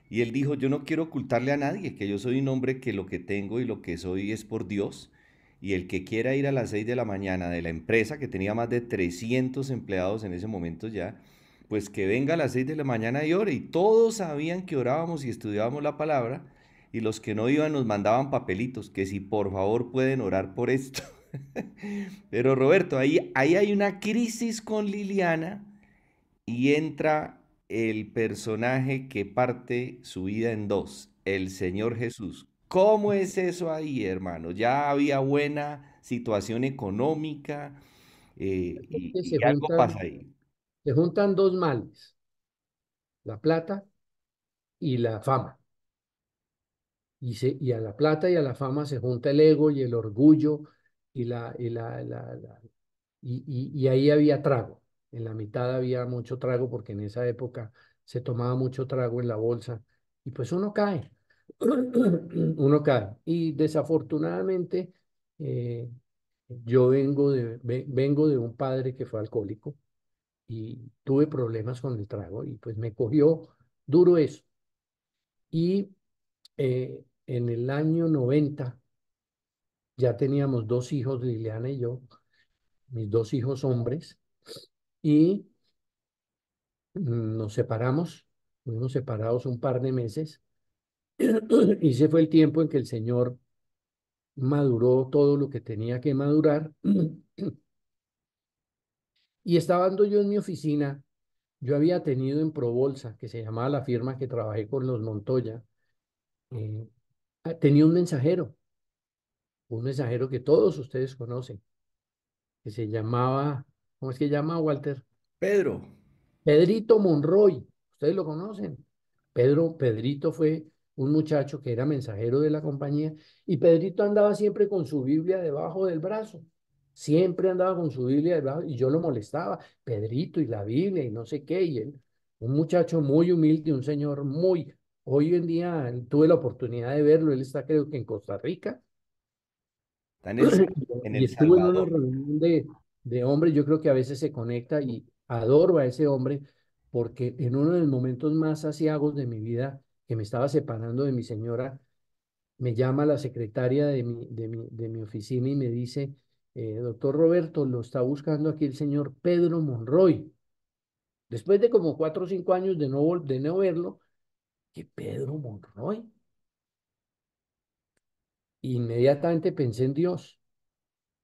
Speaker 1: y él dijo, yo no quiero ocultarle a nadie que yo soy un hombre que lo que tengo y lo que soy es por Dios y el que quiera ir a las 6 de la mañana de la empresa, que tenía más de 300 empleados en ese momento ya, pues que venga a las 6 de la mañana y ore. Y todos sabían que orábamos y estudiábamos la palabra y los que no iban nos mandaban papelitos, que si por favor pueden orar por esto. Pero Roberto, ahí hay una crisis con Liliana y entra el personaje que parte su vida en dos, el Señor Jesús. ¿Cómo es eso ahí, hermano? ¿Ya había buena situación económica
Speaker 2: Que
Speaker 1: y algo pasa ahí?
Speaker 2: se juntan dos males, la plata y la fama. Y a la plata y a la fama se junta el ego y el orgullo y, la, y, la- y ahí había trago. En la mitad había mucho trago porque en esa época se tomaba mucho trago en la bolsa y pues uno cae, uno cae. Y desafortunadamente eh, yo vengo de un padre que fue alcohólico y tuve problemas con el trago y pues me cogió duro eso. Y en el año 90 ya teníamos dos hijos, Liliana y yo, mis dos hijos hombres, y nos separamos, fuimos separados un par de meses, y ese fue el tiempo en que el Señor maduró todo lo que tenía que madurar, y estando yo en mi oficina, yo había tenido en Probolsa, que se llamaba la firma que trabajé con los Montoya, eh, tenía un mensajero que todos ustedes conocen, que se llamaba, ¿cómo es que llama, Walter?
Speaker 1: Pedro,
Speaker 2: Pedrito Monroy, ustedes lo conocen. Pedrito fue un muchacho que era mensajero de la compañía y Pedrito andaba siempre con su Biblia debajo del brazo. Siempre andaba con su Biblia debajo y yo lo molestaba, Pedrito y la Biblia y no sé qué. Y él, un muchacho muy humilde, un señor muy, hoy en día tuve la oportunidad de verlo, él está creo que en Costa Rica
Speaker 1: está en en
Speaker 2: y
Speaker 1: El
Speaker 2: estuvo en una
Speaker 1: Salvador.
Speaker 2: reunión de hombres, yo creo que a veces se conecta y adoro a ese hombre porque en uno de los momentos más aciagos de mi vida, que me estaba separando de mi señora, me llama la secretaria de mi oficina y me dice, doctor Roberto, lo está buscando aquí el señor Pedro Monroy. Después de como 4 o 5 años de no verlo, que Pedro Monroy. Inmediatamente pensé en Dios.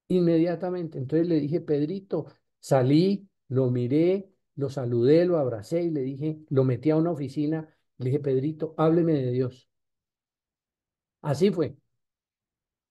Speaker 2: Inmediatamente. Entonces le dije, Pedrito, salí, lo miré, lo saludé, lo abracé y le dije, lo metí a una oficina, le dije, Pedrito, hábleme de Dios. Así fue.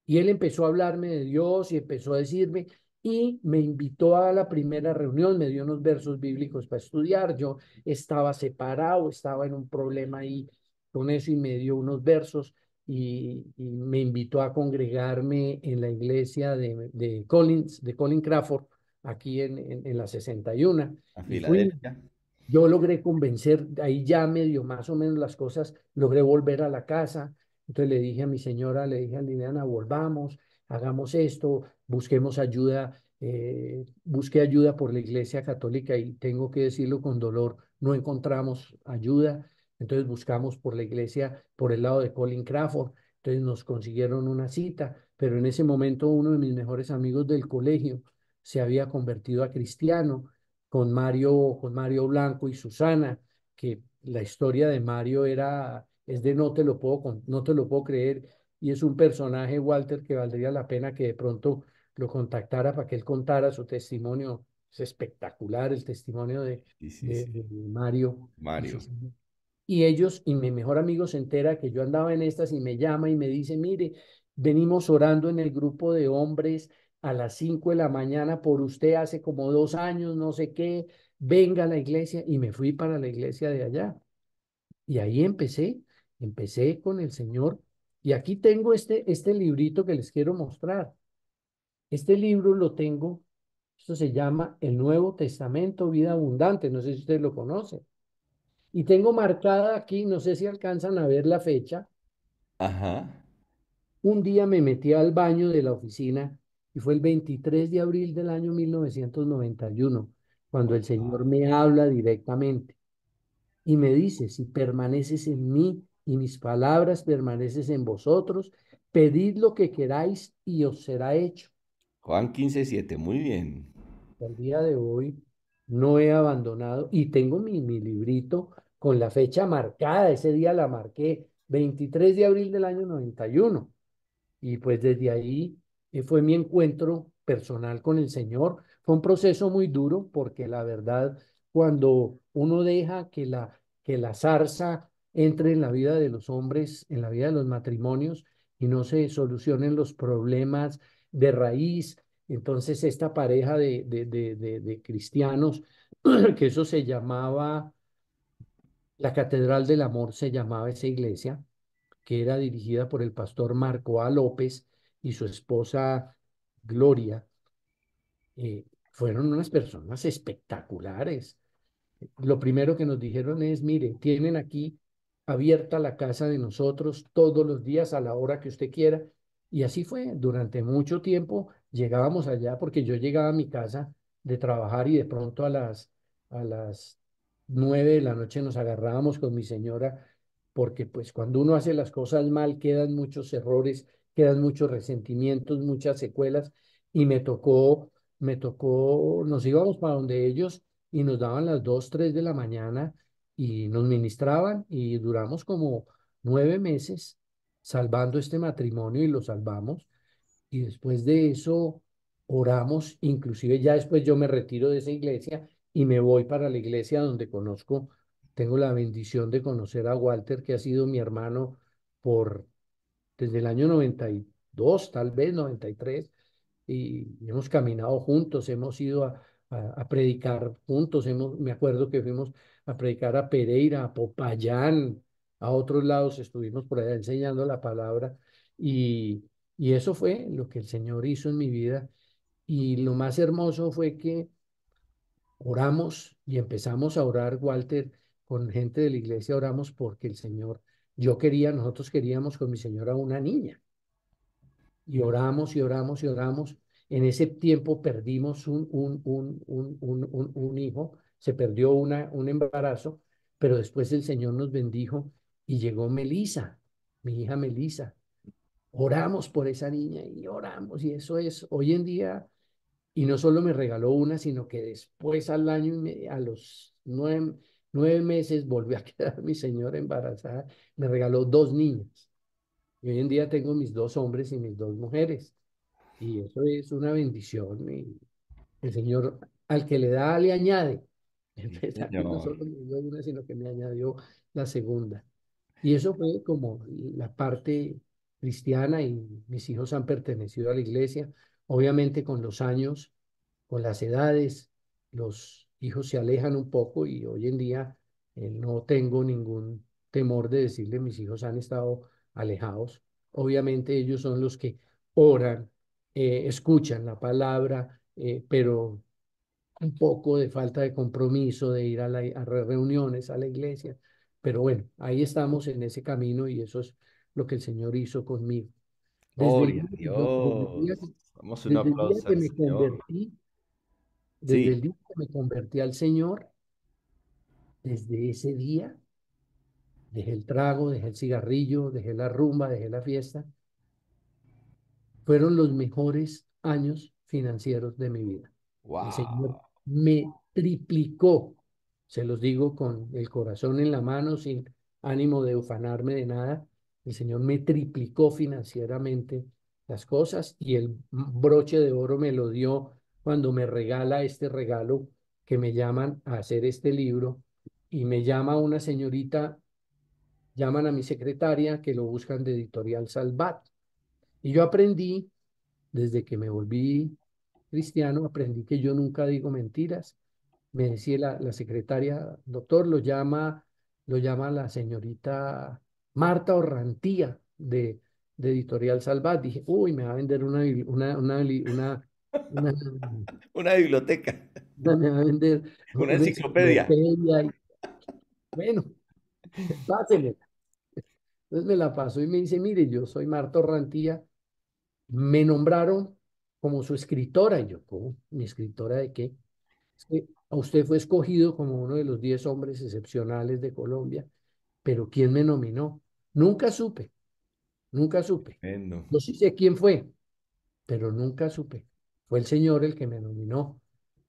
Speaker 2: Y él empezó a hablarme de Dios y empezó a decirme, y me invitó a la primera reunión, me dio unos versos bíblicos para estudiar. Yo estaba separado, estaba en un problema ahí con eso y me dio unos versos y me invitó a congregarme en la iglesia de Colin Crawford, aquí en la 61.
Speaker 1: A
Speaker 2: Y fui,
Speaker 1: Filadelfia.
Speaker 2: yo logré convencer, ahí ya medio más o menos las cosas, logré volver a la casa. Entonces le dije a mi señora, le dije a Liliana, volvamos, hagamos esto, busquemos ayuda, busqué ayuda por la Iglesia Católica y tengo que decirlo con dolor, no encontramos ayuda. Entonces buscamos por la iglesia, por el lado de Colin Crawford. Entonces nos consiguieron una cita, pero en ese momento uno de mis mejores amigos del colegio se había convertido a cristiano con Mario Blanco y Susana, que la historia de Mario es de no te lo puedo, no te lo puedo creer, y es un personaje, Walter, que valdría la pena que de pronto lo contactara para que él contara su testimonio. Es espectacular el testimonio
Speaker 1: Sí, sí, sí.
Speaker 2: de Mario y
Speaker 1: Mario.
Speaker 2: Susana. Y ellos, y mi mejor amigo se entera que yo andaba en estas y me llama y me dice, mire, venimos orando en el grupo de hombres a las 5 de la mañana por usted hace como 2 años, no sé qué, venga a la iglesia y me fui para la iglesia de allá. Y ahí empecé con el Señor. Y aquí tengo este librito que les quiero mostrar. Este libro lo tengo, esto se llama El Nuevo Testamento, Vida Abundante, no sé si ustedes lo conocen. Y tengo marcada aquí, no sé si alcanzan a ver la fecha.
Speaker 1: Ajá.
Speaker 2: Un día me metí al baño de la oficina y fue el 23 de abril del año 1991 cuando el Señor me habla directamente y me dice, si permaneces en mí y mis palabras permaneces en vosotros, pedid lo que queráis y os será hecho.
Speaker 1: Juan 15:7. Muy bien.
Speaker 2: Al día de hoy no he abandonado y tengo mi librito con la fecha marcada, ese día la marqué, 23 de abril del año 91. Y pues desde ahí fue mi encuentro personal con el Señor. Fue un proceso muy duro porque la verdad, cuando uno deja que la zarza entre en la vida de los hombres, en la vida de los matrimonios y no se solucionen los problemas de raíz, entonces esta pareja de cristianos, que eso se llamaba, la Catedral del Amor se llamaba esa iglesia, que era dirigida por el pastor Marco A. López y su esposa Gloria, fueron unas personas espectaculares. Lo primero que nos dijeron es, mire, tienen aquí abierta la casa de nosotros todos los días a la hora que usted quiera. Y así fue, durante mucho tiempo llegábamos allá porque yo llegaba a mi casa de trabajar y de pronto a las 9 de la noche nos agarrábamos con mi señora, porque pues cuando uno hace las cosas mal quedan muchos errores, quedan muchos resentimientos, muchas secuelas, y nos íbamos para donde ellos y nos daban las 2, 3 de la mañana y nos ministraban y duramos como 9 meses salvando este matrimonio y lo salvamos. Y después de eso oramos, inclusive ya después yo me retiro de esa iglesia y me voy para la iglesia donde tengo la bendición de conocer a Walter, que ha sido mi hermano por desde el año 92 tal vez 93, y hemos caminado juntos, hemos ido a predicar juntos, me acuerdo que fuimos a predicar a Pereira, a Popayán, a otros lados, estuvimos por allá enseñando la palabra, y, y eso fue lo que el Señor hizo en mi vida. Y lo más hermoso fue que oramos y empezamos a orar, Walter, con gente de la iglesia, oramos porque nosotros queríamos con mi señora una niña. Y oramos y oramos y oramos. En ese tiempo perdimos un hijo, se perdió un embarazo, pero después el Señor nos bendijo y llegó Melisa, mi hija Melisa. Oramos por esa niña y oramos, y eso es hoy en día. Y no solo me regaló una, sino que después a los 9 meses volvió a quedar mi señora embarazada, me regaló dos niñas. Y hoy en día tengo mis dos hombres y mis dos mujeres. Y eso es una bendición. Y el Señor, al que le da, le añade.
Speaker 1: Sí,
Speaker 2: Entonces, a mí no
Speaker 1: señor.
Speaker 2: solo me dio una, sino que me añadió la segunda. Y eso fue como la parte cristiana, y mis hijos han pertenecido a la iglesia. Obviamente con los años, con las edades, los hijos se alejan un poco, y hoy en día no tengo ningún temor de decirle, mis hijos han estado alejados. Obviamente ellos son los que oran, escuchan la palabra, pero un poco de falta de compromiso, de ir a reuniones, a la iglesia. Pero bueno, ahí estamos en ese camino, y eso es lo que el Señor hizo conmigo. Desde el
Speaker 1: Gloria
Speaker 2: día,
Speaker 1: a
Speaker 2: desde el
Speaker 1: Dios.
Speaker 2: día,
Speaker 1: Damos un
Speaker 2: desde el día
Speaker 1: aplauso
Speaker 2: que
Speaker 1: al
Speaker 2: me
Speaker 1: Señor.
Speaker 2: convertí, desde
Speaker 1: Sí.
Speaker 2: el día que me convertí al Señor, desde ese día dejé el trago, dejé el cigarrillo, dejé la rumba, dejé la fiesta. Fueron los mejores años financieros de mi vida. El Señor
Speaker 1: Wow.
Speaker 2: me triplicó, se los digo con el corazón en la mano, sin ánimo de ufanarme de nada. El Señor me triplicó financieramente las cosas, y el broche de oro me lo dio cuando me regala este regalo, que me llaman a hacer este libro, y me llama una señorita, llaman a mi secretaria, que lo buscan de Editorial Salvat. Y yo aprendí, desde que me volví cristiano, aprendí que yo nunca digo mentiras. Me decía la secretaria, doctor, lo llama la señorita Marta Orrantía de Editorial Salvat. Dije, uy, me va a vender una,
Speaker 1: Una biblioteca,
Speaker 2: me va a vender
Speaker 1: una
Speaker 2: una
Speaker 1: enciclopedia.
Speaker 2: enciclopedia. Bueno, pásele. Entonces me la pasó y me dice, mire, yo soy Marta Orrantía. Me nombraron como su escritora. Y yo, ¿cómo? ¿Mi escritora de qué? Es que a usted fue escogido como uno de los 10 hombres excepcionales de Colombia, pero ¿quién me nominó? Nunca supe, nunca supe.
Speaker 1: Tremendo.
Speaker 2: No sé quién fue, pero nunca supe. Fue el señor el que me nominó,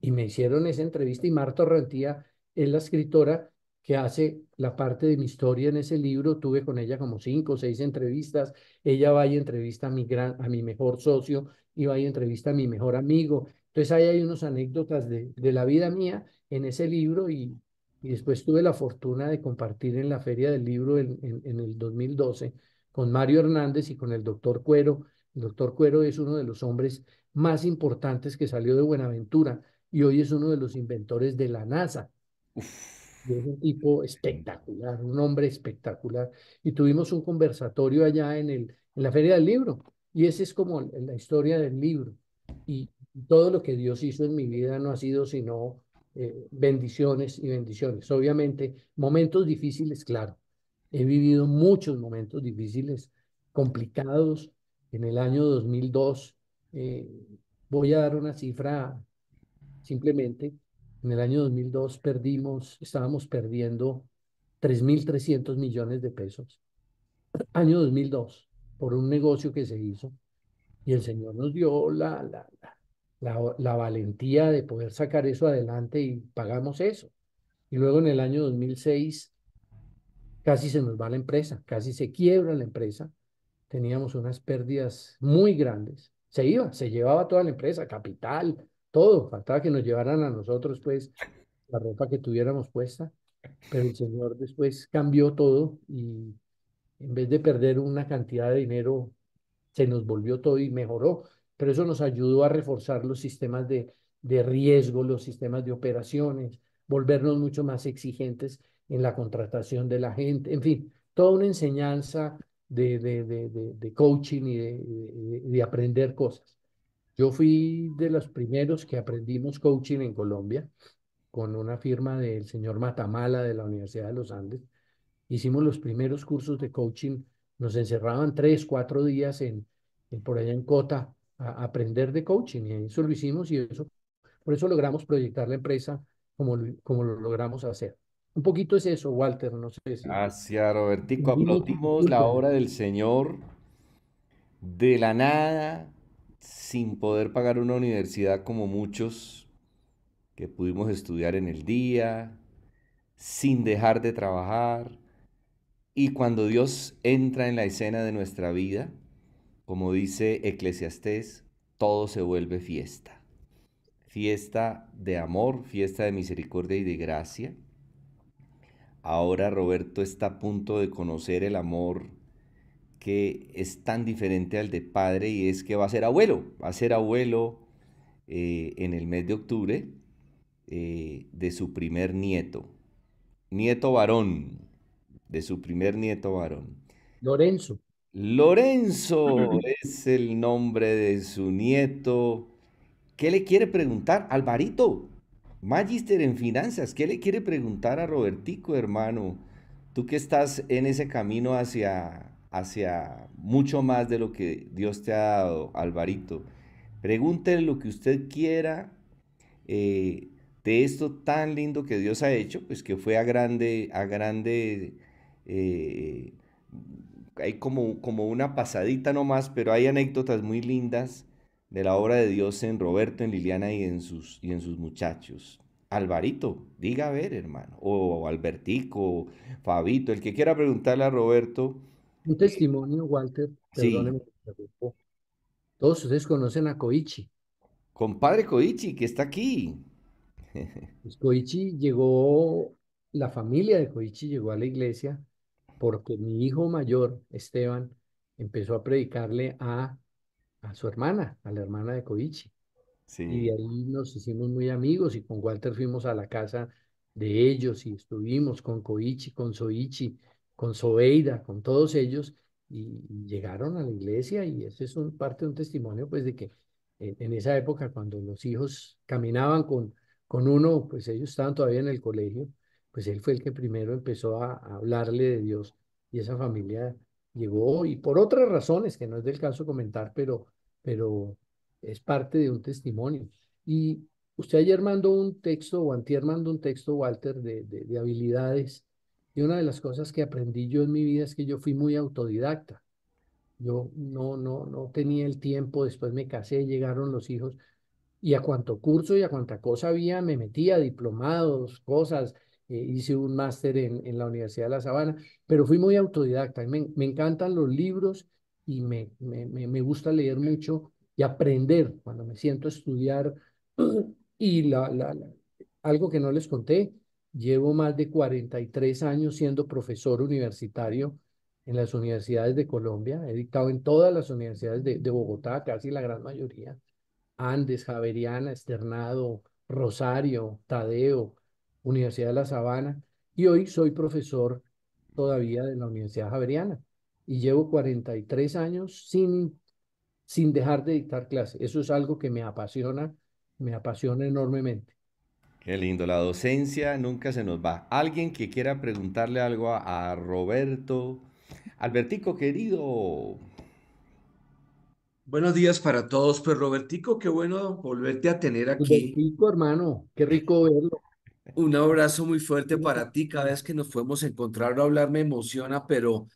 Speaker 2: y me hicieron esa entrevista, y Marta Orrantía es la escritora que hace la parte de mi historia en ese libro. Tuve con ella como 5 o 6 entrevistas. Ella va y entrevista a mi mejor socio, y va y entrevista a mi mejor amigo. Entonces ahí hay unas anécdotas de la vida mía en ese libro, y después tuve la fortuna de compartir en la Feria del Libro en el 2012 con Mario Hernández y con el doctor Cuero. El doctor Cuero es uno de los hombres más importantes que salió de Buenaventura, y hoy es uno de los inventores de la NASA. Y es un tipo espectacular, un hombre espectacular. Y tuvimos un conversatorio allá en la Feria del Libro. Y esa es como la historia del libro. Y todo lo que Dios hizo en mi vida no ha sido sino bendiciones y bendiciones. Obviamente, momentos difíciles, claro. He vivido muchos momentos difíciles, complicados. En el año 2002, voy a dar una cifra simplemente. En el año 2002 estábamos perdiendo 3.300 millones de pesos. Año 2002, por un negocio que se hizo. Y el Señor nos dio la valentía de poder sacar eso adelante y pagamos eso. Y luego en el año 2006 casi se nos va la empresa, casi se quiebra la empresa. Teníamos unas pérdidas muy grandes. Se llevaba toda la empresa, capital, todo. Faltaba que nos llevaran a nosotros, pues, la ropa que tuviéramos puesta. Pero el Señor después cambió todo y en vez de perder una cantidad de dinero se nos volvió todo y mejoró, pero eso nos ayudó a reforzar los sistemas de riesgo, los sistemas de operaciones, volvernos mucho más exigentes en la contratación de la gente, en fin, toda una enseñanza de coaching y de aprender cosas. Yo fui de los primeros que aprendimos coaching en Colombia con una firma del señor Matamala de la Universidad de los Andes. Hicimos los primeros cursos de coaching, nos encerraban 3, 4 días por allá en Cota a aprender de coaching y eso lo hicimos y eso, por eso logramos proyectar la empresa como lo logramos hacer. Un poquito es eso, Walter, no sé si
Speaker 1: Gracias, Robertico.
Speaker 2: entendí mucho,
Speaker 1: Aplaudimos la
Speaker 2: discúlpeme.
Speaker 1: obra del Señor de la nada, sin poder pagar una universidad como muchos que pudimos estudiar en el día, sin dejar de trabajar. Y cuando Dios entra en la escena de nuestra vida, como dice Eclesiastés, todo se vuelve fiesta. Fiesta de amor, fiesta de misericordia y de gracia. Ahora Roberto está a punto de conocer el amor que es tan diferente al de padre y es que va a ser abuelo en el mes de octubre de su primer nieto, nieto varón, de su primer nieto varón.
Speaker 2: Lorenzo,
Speaker 1: Lorenzo es el nombre de su nieto. ¿Qué le quiere preguntar? Alvarito, Magíster en finanzas, ¿qué le quiere preguntar a Robertico, hermano? Tú que estás en ese camino hacia mucho más de lo que Dios te ha dado, Alvarito. Pregúntele lo que usted quiera eh, de esto tan lindo que Dios ha hecho, pues que fue eh, hay como una pasadita nomás, pero hay anécdotas muy lindas de la obra de Dios en Roberto, en Liliana y en sus muchachos. Alvarito, diga a ver, hermano, o Albertico, Fabito, el que quiera preguntarle a Roberto,
Speaker 2: un testimonio, Walter,
Speaker 1: sí,
Speaker 2: perdóneme, todos ustedes conocen a Koichi.
Speaker 1: compadre Koichi, que está aquí.
Speaker 2: Pues Koichi llegó, la familia de Koichi llegó a la iglesia porque mi hijo mayor, Esteban, empezó a predicarle a su hermana, a la hermana de Koichi. Y de
Speaker 1: Sí,
Speaker 2: ahí nos hicimos muy amigos y con Walter fuimos a la casa de ellos y estuvimos con Koichi, con Soichi, con Sobeida, con todos ellos y llegaron a la iglesia y ese es parte de un testimonio pues de que en esa época cuando los hijos caminaban con uno, pues ellos estaban todavía en el colegio, pues él fue el que primero empezó a hablarle de Dios y esa familia llegó y por otras razones que no es del caso comentar, pero es parte de un testimonio. Y usted ayer mandó un texto, o antier mandó un texto, Walter, de habilidades. Y una de las cosas que aprendí yo en mi vida es que yo fui muy autodidacta. Yo no tenía el tiempo, después me casé, llegaron los hijos, y a cuanto curso y a cuanta cosa había, me metía, diplomados, cosas, hice un máster en la Universidad de La Sabana, pero fui muy autodidacta. Me encantan los libros y me gusta leer mucho y aprender cuando me siento a estudiar. Y algo que no les conté, llevo más de 43 años siendo profesor universitario en las universidades de Colombia. He dictado en todas las universidades de Bogotá, casi la gran mayoría. Andes, Javeriana, Externado, Rosario, Tadeo, Universidad de La Sabana, y hoy soy profesor todavía de la Universidad Javeriana y llevo 43 años sin dejar de dictar clases. Eso es algo que me apasiona enormemente.
Speaker 1: qué lindo, la docencia nunca se nos va. Alguien que quiera preguntarle algo a Roberto. Albertico, querido.
Speaker 3: Buenos días para todos. Pues Robertico, qué bueno volverte a tener aquí.
Speaker 2: Albertico, hermano, qué rico verlo.
Speaker 3: Un abrazo muy fuerte
Speaker 2: ¿Cómo
Speaker 3: para ti. Cada
Speaker 2: está?
Speaker 3: vez que nos podemos encontrar o hablar me emociona, pero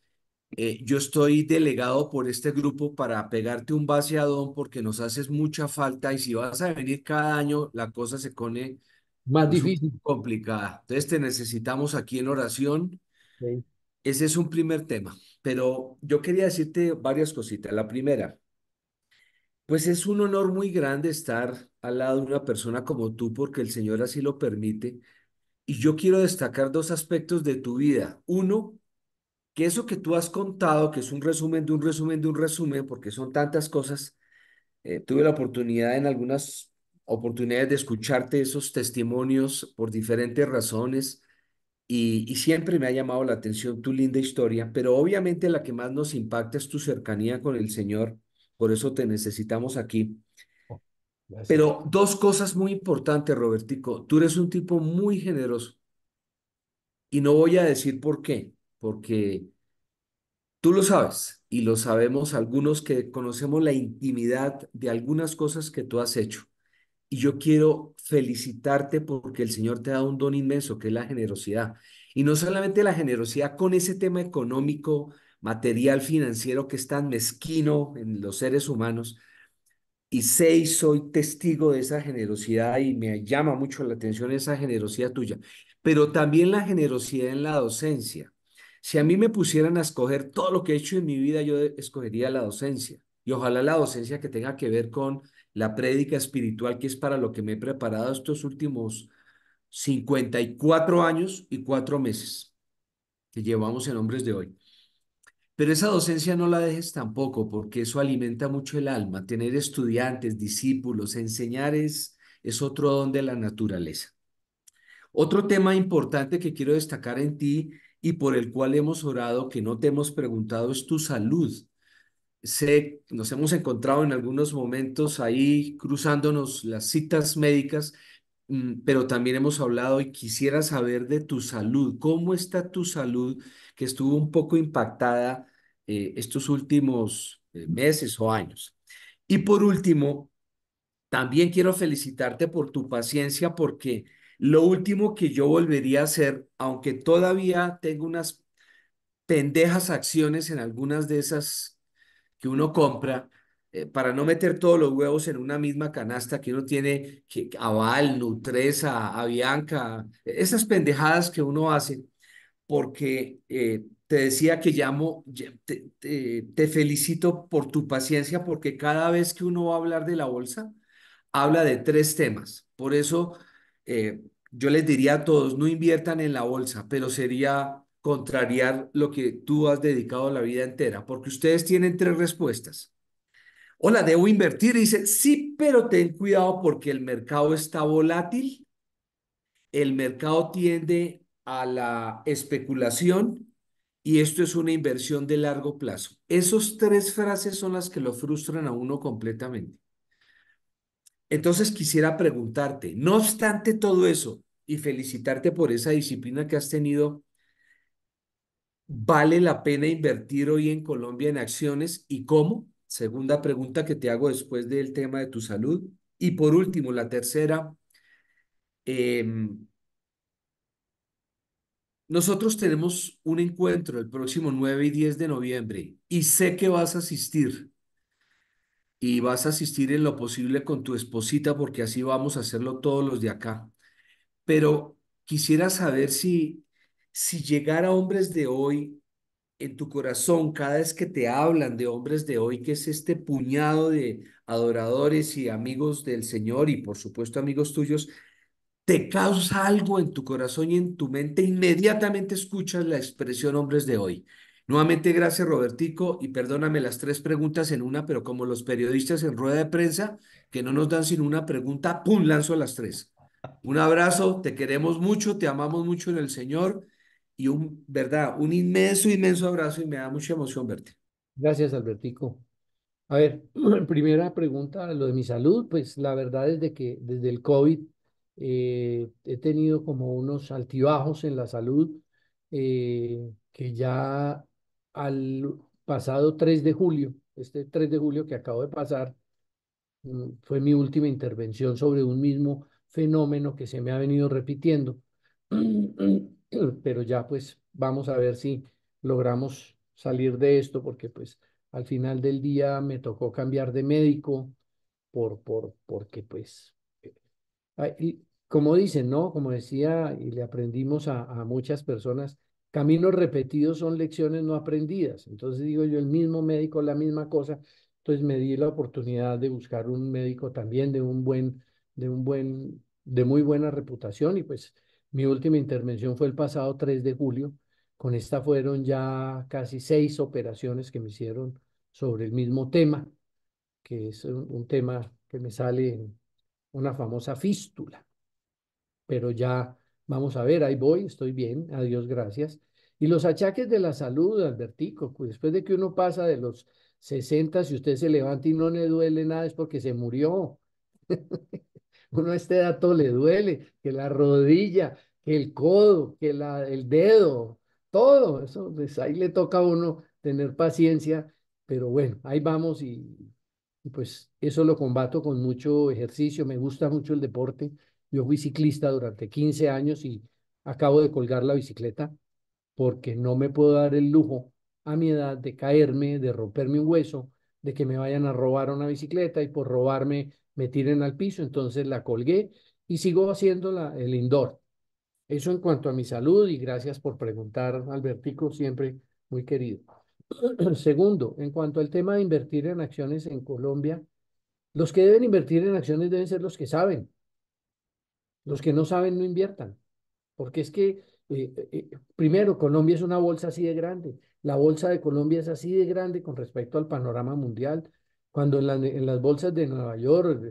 Speaker 3: yo estoy delegado por este grupo para pegarte un vaciadón porque nos haces mucha falta y si vas a venir cada año, la cosa se pone
Speaker 2: Más
Speaker 3: pues un poco
Speaker 2: difícil.
Speaker 3: complicada. Entonces te necesitamos aquí en oración.
Speaker 2: Sí.
Speaker 3: Ese es un primer tema, pero yo quería decirte varias cositas. La primera. Pues es un honor muy grande estar al lado de una persona como tú porque el Señor así lo permite. Y yo quiero destacar dos aspectos de tu vida. Uno, que eso que tú has contado, que es un resumen de un resumen de un resumen, porque son tantas cosas, tuve la oportunidad en algunas oportunidades de escucharte esos testimonios por diferentes razones y siempre me ha llamado la atención tu linda historia, pero obviamente la que más nos impacta es tu cercanía con el Señor. Por eso te necesitamos aquí.
Speaker 2: Oh, gracias.
Speaker 3: Pero dos cosas muy importantes, Robertico. Tú eres un tipo muy generoso y no voy a decir por qué, porque tú lo sabes y lo sabemos algunos que conocemos la intimidad de algunas cosas que tú has hecho. Y yo quiero felicitarte porque el Señor te ha dado un don inmenso, que es la generosidad. Y no solamente la generosidad con ese tema económico, material, financiero que es tan mezquino en los seres humanos, y sé y soy testigo de esa generosidad y me llama mucho la atención esa generosidad tuya, pero también la generosidad en la docencia. Si a mí me pusieran a escoger todo lo que he hecho en mi vida, yo escogería la docencia. Y ojalá la docencia que tenga que ver con la prédica espiritual, que es para lo que me he preparado estos últimos 54 años y 4 meses que llevamos en Hombres de Hoy. Pero esa docencia no la dejes tampoco, porque eso alimenta mucho el alma. Tener estudiantes, discípulos, enseñar es otro don de la naturaleza. Otro tema importante que quiero destacar en ti y por el cual hemos orado, que no te hemos preguntado, es tu salud. Sé, nos hemos encontrado en algunos momentos ahí cruzándonos las citas médicas, pero también hemos hablado y quisiera saber de tu salud. ¿Cómo está tu salud que estuvo un poco impactada estos últimos meses o años? Y por último, también quiero felicitarte por tu paciencia porque lo último que yo volvería a hacer, aunque todavía tengo unas pendejas acciones en algunas de esas que uno compra, para no meter todos los huevos en una misma canasta que uno tiene, que Aval, Nutresa, Avianca, esas pendejadas que uno hace, porque te decía que te felicito por tu paciencia, porque cada vez que uno va a hablar de la bolsa, habla de tres temas. Por eso yo les diría a todos, no inviertan en la bolsa, pero sería contrariar lo que tú has dedicado la vida entera, porque ustedes tienen tres respuestas. Hola, ¿debo invertir? Y dice, sí, pero ten cuidado porque el mercado está volátil, el mercado tiende a la especulación y esto es una inversión de largo plazo. Esas tres frases son las que lo frustran a uno completamente. Entonces quisiera preguntarte, no obstante todo eso, y felicitarte por esa disciplina que has tenido, ¿vale la pena invertir hoy en Colombia en acciones y cómo? Segunda pregunta que te hago después del tema de tu salud. Y por último, la tercera, em, nosotros tenemos un encuentro el próximo 9 y 10 de noviembre y sé que vas a asistir y vas a asistir en lo posible con tu esposita porque así vamos a hacerlo todos los de acá. Pero quisiera saber si llegar a hombres de hoy en tu corazón, cada vez que te hablan de hombres de hoy, que es este puñado de adoradores y amigos del Señor y por supuesto amigos tuyos, te causa algo en tu corazón y en tu mente, inmediatamente escuchas la expresión hombres de hoy. Nuevamente, gracias Robertico, y perdóname las tres preguntas en una, pero como los periodistas en rueda de prensa, que no nos dan sino una pregunta, ¡pum!, lanzo las tres. Un abrazo, te queremos mucho, te amamos mucho en el Señor y ¿verdad? Un inmenso, inmenso abrazo y me da mucha emoción verte.
Speaker 2: Gracias, Albertico. A ver, primera pregunta, lo de mi salud, pues la verdad es de que desde el COVID he tenido como unos altibajos en la salud que ya al pasado 3 de julio. este 3 de julio que acabo de pasar, fue mi última intervención sobre un mismo fenómeno que se me ha venido repitiendo. Pero ya pues vamos a ver si logramos salir de esto, porque pues al final del día me tocó cambiar de médico porque pues y como dicen, ¿no? Como decía y le aprendimos a muchas personas, caminos repetidos son lecciones no aprendidas. Entonces digo yo, el mismo médico, la misma cosa. Entonces me di la oportunidad de buscar un médico también de muy buena reputación y pues mi última intervención fue el pasado 3 de julio. Con esta fueron ya casi 6 operaciones que me hicieron sobre el mismo tema, que es un tema que me sale en una famosa fístula, pero ya vamos a ver, ahí voy, estoy bien, a Dios gracias. Y los achaques de la salud, Albertico, pues después de que uno pasa de los 60, si usted se levanta y no le duele nada, es porque se murió. Uno a esta edad todo le duele, que la rodilla, que el codo, el dedo, todo eso, pues ahí le toca a uno tener paciencia, pero bueno, ahí vamos y pues eso lo combato con mucho ejercicio, me gusta mucho el deporte. Yo fui ciclista durante 15 años y acabo de colgar la bicicleta porque no me puedo dar el lujo a mi edad de caerme, de romperme un hueso, de que me vayan a robar una bicicleta y por robarme me tiren al piso. Entonces la colgué y sigo haciendo el indoor. Eso en cuanto a mi salud y gracias por preguntar, Albertico, siempre muy querido. Segundo, en cuanto al tema de invertir en acciones en Colombia, los que deben invertir en acciones deben ser los que saben. Los que no saben no inviertan. Porque es que, primero, Colombia es una bolsa así de grande. La bolsa de Colombia es así de grande con respecto al panorama mundial. Cuando en las bolsas de Nueva York,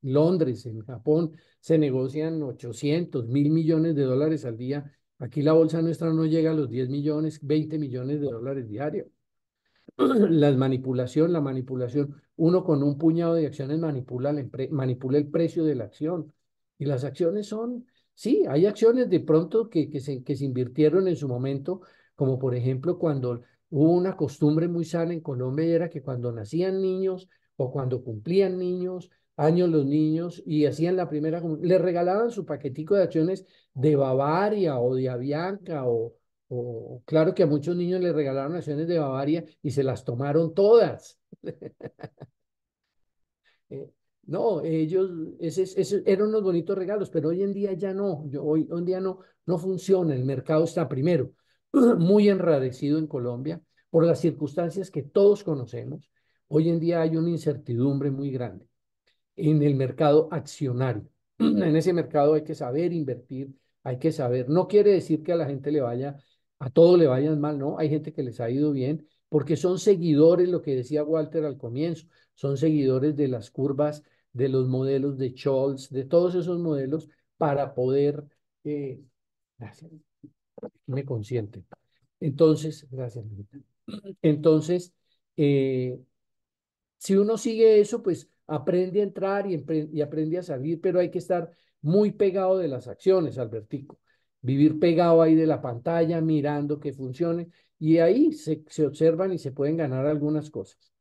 Speaker 2: Londres, en Japón, se negocian 800.000 millones de dólares al día, aquí la bolsa nuestra no llega a los 10 millones, 20 millones de dólares diarios. La manipulación, uno con un puñado de acciones manipula el precio de la acción. Y las acciones son, sí, hay acciones de pronto que se invirtieron en su momento, como por ejemplo cuando hubo una costumbre muy sana en Colombia y era que cuando nacían niños o cuando cumplían años los niños y hacían la primera, les regalaban su paquetico de acciones de Bavaria o de Avianca claro que a muchos niños les regalaron acciones de Bavaria y se las tomaron todas. Eh, no, ese eran unos bonitos regalos, pero hoy en día ya no. Hoy en día no funciona. El mercado está primero muy enrarecido en Colombia por las circunstancias que todos conocemos. Hoy en día hay una incertidumbre muy grande en el mercado accionario. En ese mercado hay que saber invertir, hay que saber. No quiere decir que a la gente a todo le vayan mal, no. Hay gente que les ha ido bien porque son seguidores, lo que decía Walter al comienzo, son seguidores de las curvas, de los modelos de Scholz, de todos esos modelos para poder, eh, gracias, me consienten. Entonces, gracias, Lupita. Entonces, eh, si uno sigue eso, pues aprende a entrar y aprende a salir, pero hay que estar muy pegado de las acciones, Albertico. Vivir pegado ahí de la pantalla, mirando que funcione, y ahí se observan y se pueden ganar algunas cosas.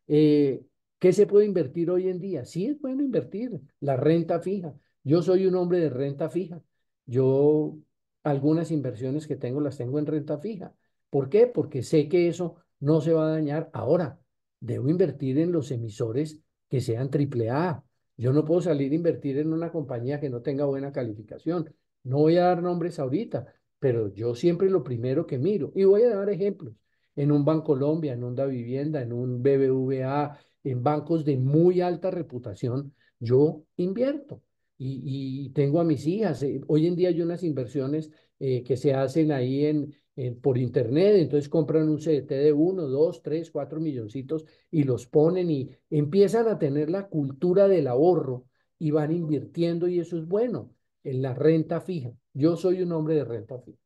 Speaker 2: Eh, ¿Qué se puede invertir hoy en día? Sí, es bueno invertir la renta fija. Yo soy un hombre de renta fija. Yo algunas inversiones que tengo las tengo en renta fija. ¿Por qué? Porque sé que eso no se va a dañar. Ahora, debo invertir en los emisores que sean triple A. Yo no puedo salir a invertir en una compañía que no tenga buena calificación. No voy a dar nombres ahorita, pero yo siempre lo primero que miro, y voy a dar ejemplos en un Bancolombia, en un Davivienda, en un BBVA, en bancos de muy alta reputación, yo invierto y tengo a mis hijas. Hoy en día hay unas inversiones que se hacen ahí por internet, entonces compran un CDT de 1, 2, 3, 4 milloncitos y los ponen y empiezan a tener la cultura del ahorro y van invirtiendo y eso es bueno en la renta fija. Yo soy un hombre de renta fija.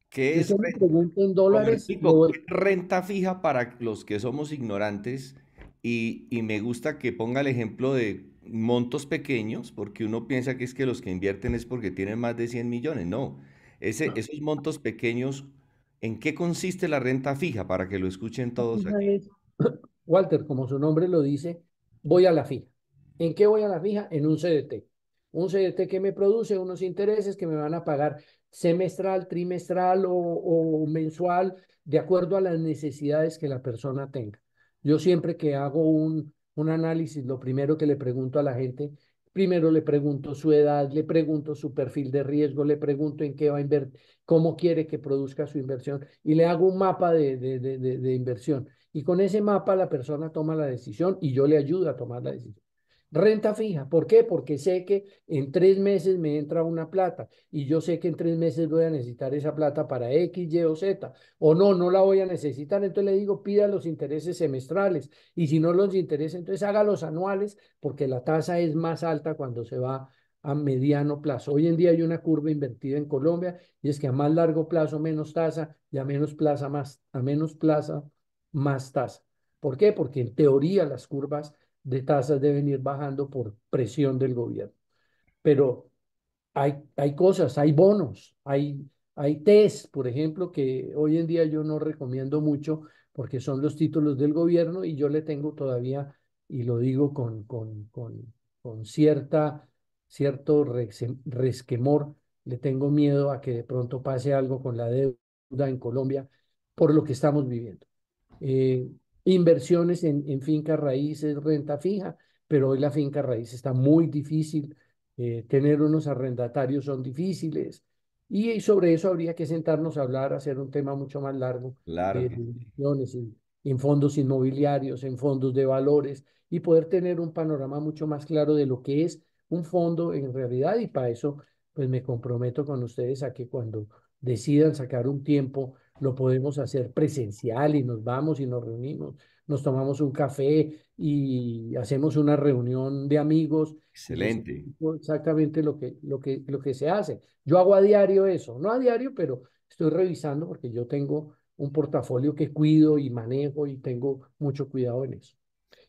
Speaker 1: ¿Qué
Speaker 2: Si
Speaker 1: es
Speaker 2: usted me pregunta en dólares,
Speaker 1: Robertico, ¿qué renta fija para los que somos ignorantes? Y me gusta que ponga el ejemplo de montos pequeños, porque uno piensa que es que los que invierten es porque tienen más de 100 millones. No, esos montos pequeños, ¿en qué consiste la renta fija? Para que lo escuchen todos
Speaker 2: fija
Speaker 1: aquí.
Speaker 2: Walter, como su nombre lo dice, voy a la fija. ¿En qué voy a la fija? En un CDT. Un CDT que me produce unos intereses que me van a pagar semestral, trimestral o mensual, de acuerdo a las necesidades que la persona tenga. Yo siempre que hago un análisis, lo primero que le pregunto a la gente, primero le pregunto su edad, le pregunto su perfil de riesgo, le pregunto en qué va a invertir, cómo quiere que produzca su inversión y le hago un mapa de inversión. Y con ese mapa la persona toma la decisión y yo le ayudo a tomar la decisión. Renta fija, ¿por qué? Porque sé que en 3 meses me entra una plata y yo sé que en 3 meses voy a necesitar esa plata para X, Y o Z. O no, no la voy a necesitar, entonces le digo, pida los intereses semestrales y si no los intereses, entonces haga los anuales porque la tasa es más alta cuando se va a mediano plazo. Hoy en día hay una curva invertida en Colombia y es que a más largo plazo menos tasa y a menos plaza más, a menos plaza más tasa. ¿Por qué? Porque en teoría las curvas de tasas deben ir bajando por presión del gobierno. Pero hay cosas, hay bonos, hay TES, por ejemplo, que hoy en día yo no recomiendo mucho porque son los títulos del gobierno y yo le tengo todavía, y lo digo con cierto resquemor, le tengo miedo a que de pronto pase algo con la deuda en Colombia por lo que estamos viviendo. eh, Inversiones en fincas raíces, renta fija, pero hoy la finca raíz está muy difícil, tener unos arrendatarios son difíciles y sobre eso habría que sentarnos a hablar, hacer un tema mucho más largo
Speaker 1: Claro que
Speaker 2: de
Speaker 1: sí.
Speaker 2: inversiones en fondos inmobiliarios, en fondos de valores y poder tener un panorama mucho más claro de lo que es un fondo en realidad y para eso pues me comprometo con ustedes a que cuando decidan sacar un tiempo lo podemos hacer presencial y nos vamos y nos reunimos, nos tomamos un café y hacemos una reunión de amigos y les
Speaker 1: Excelente.
Speaker 2: explico exactamente lo que se hace. Yo hago a diario eso, no a diario, pero estoy revisando porque yo tengo un portafolio que cuido y manejo y tengo mucho cuidado en eso.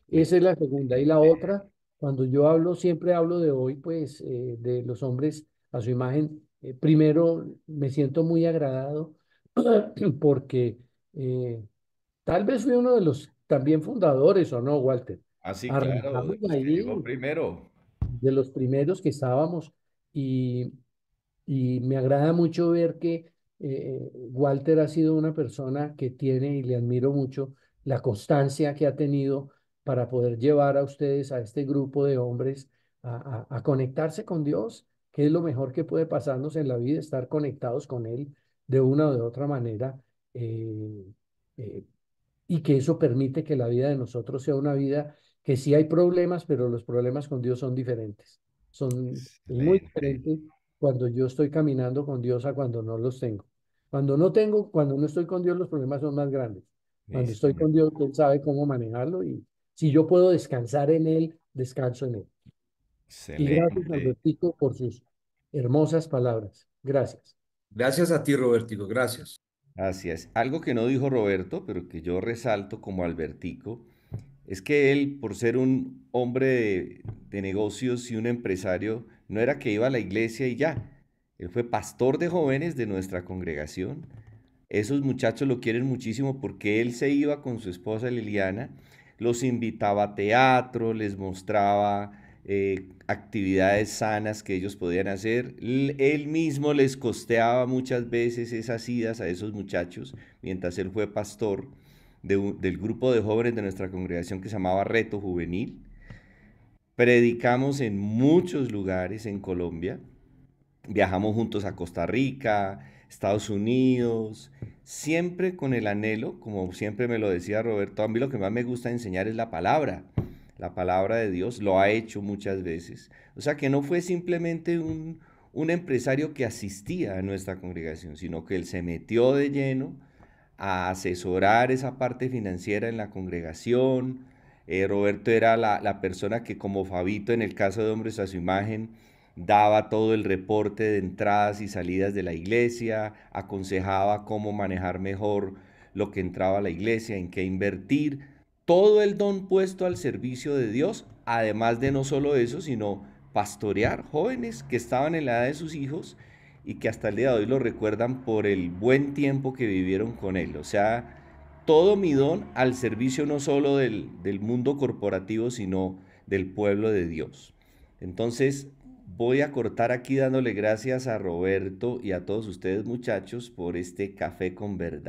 Speaker 2: Esa es la segunda. Y la
Speaker 1: Excelente.
Speaker 2: otra, cuando yo hablo, siempre hablo de hoy, pues, de los hombres a su imagen. Primero, me siento muy agradado porque eh, tal vez fui uno de los también fundadores, ¿o no, Walter?
Speaker 1: Ah, sí, claro, de
Speaker 2: Arrancamos
Speaker 1: los que llegó
Speaker 2: ahí,
Speaker 1: primero.
Speaker 2: de los primeros que estábamos, y, y me agrada mucho ver que Walter ha sido una persona que tiene, y le admiro mucho, la constancia que ha tenido para poder llevar a ustedes, a este grupo de hombres, a conectarse con Dios, que es lo mejor que puede pasarnos en la vida, estar conectados con Él de una o de otra manera. eh, eh, y que eso permite que la vida de nosotros sea una vida que sí hay problemas, pero los problemas con Dios son diferentes. Es muy
Speaker 1: Excelente.
Speaker 2: diferente cuando yo estoy caminando con Dios a cuando no los tengo. Cuando no estoy con Dios, los problemas son más grandes. Cuando estoy con Dios, Él sabe cómo manejarlo y si yo puedo descansar en Él, descanso en Él. Y gracias,
Speaker 1: Excelente.
Speaker 2: Albertico, por sus hermosas palabras. Gracias.
Speaker 3: Gracias a ti, Robertico, gracias.
Speaker 1: Así es. Algo que no dijo Roberto, pero que yo resalto como Albertico, es que él, por ser un hombre de negocios y un empresario, no era que iba a la iglesia y ya. Él fue pastor de jóvenes de nuestra congregación. Esos muchachos lo quieren muchísimo porque él se iba con su esposa Liliana, los invitaba a teatro, les mostraba actividades sanas que ellos podían hacer. Él mismo les costeaba muchas veces esas idas a esos muchachos mientras él fue pastor del grupo de jóvenes de nuestra congregación que se llamaba Reto Juvenil. Predicamos en muchos lugares en Colombia. Viajamos juntos a Costa Rica, Estados Unidos, siempre con el anhelo, como siempre me lo decía Roberto, a mí lo que más me gusta enseñar es la palabra de Dios, lo ha hecho muchas veces. O sea que no fue simplemente un empresario que asistía a nuestra congregación, sino que él se metió de lleno a asesorar esa parte financiera en la congregación. Roberto era la persona que como Fabito en el caso de Hombres a su imagen daba todo el reporte de entradas y salidas de la iglesia, aconsejaba cómo manejar mejor lo que entraba a la iglesia, en qué invertir, todo el don puesto al servicio de Dios, además de no solo eso, sino pastorear jóvenes que estaban en la edad de sus hijos y que hasta el día de hoy lo recuerdan por el buen tiempo que vivieron con él. O sea, todo mi don al servicio no solo del mundo corporativo, sino del pueblo de Dios. Entonces, voy a cortar aquí dándole gracias a Roberto y a todos ustedes muchachos por este café con verdad.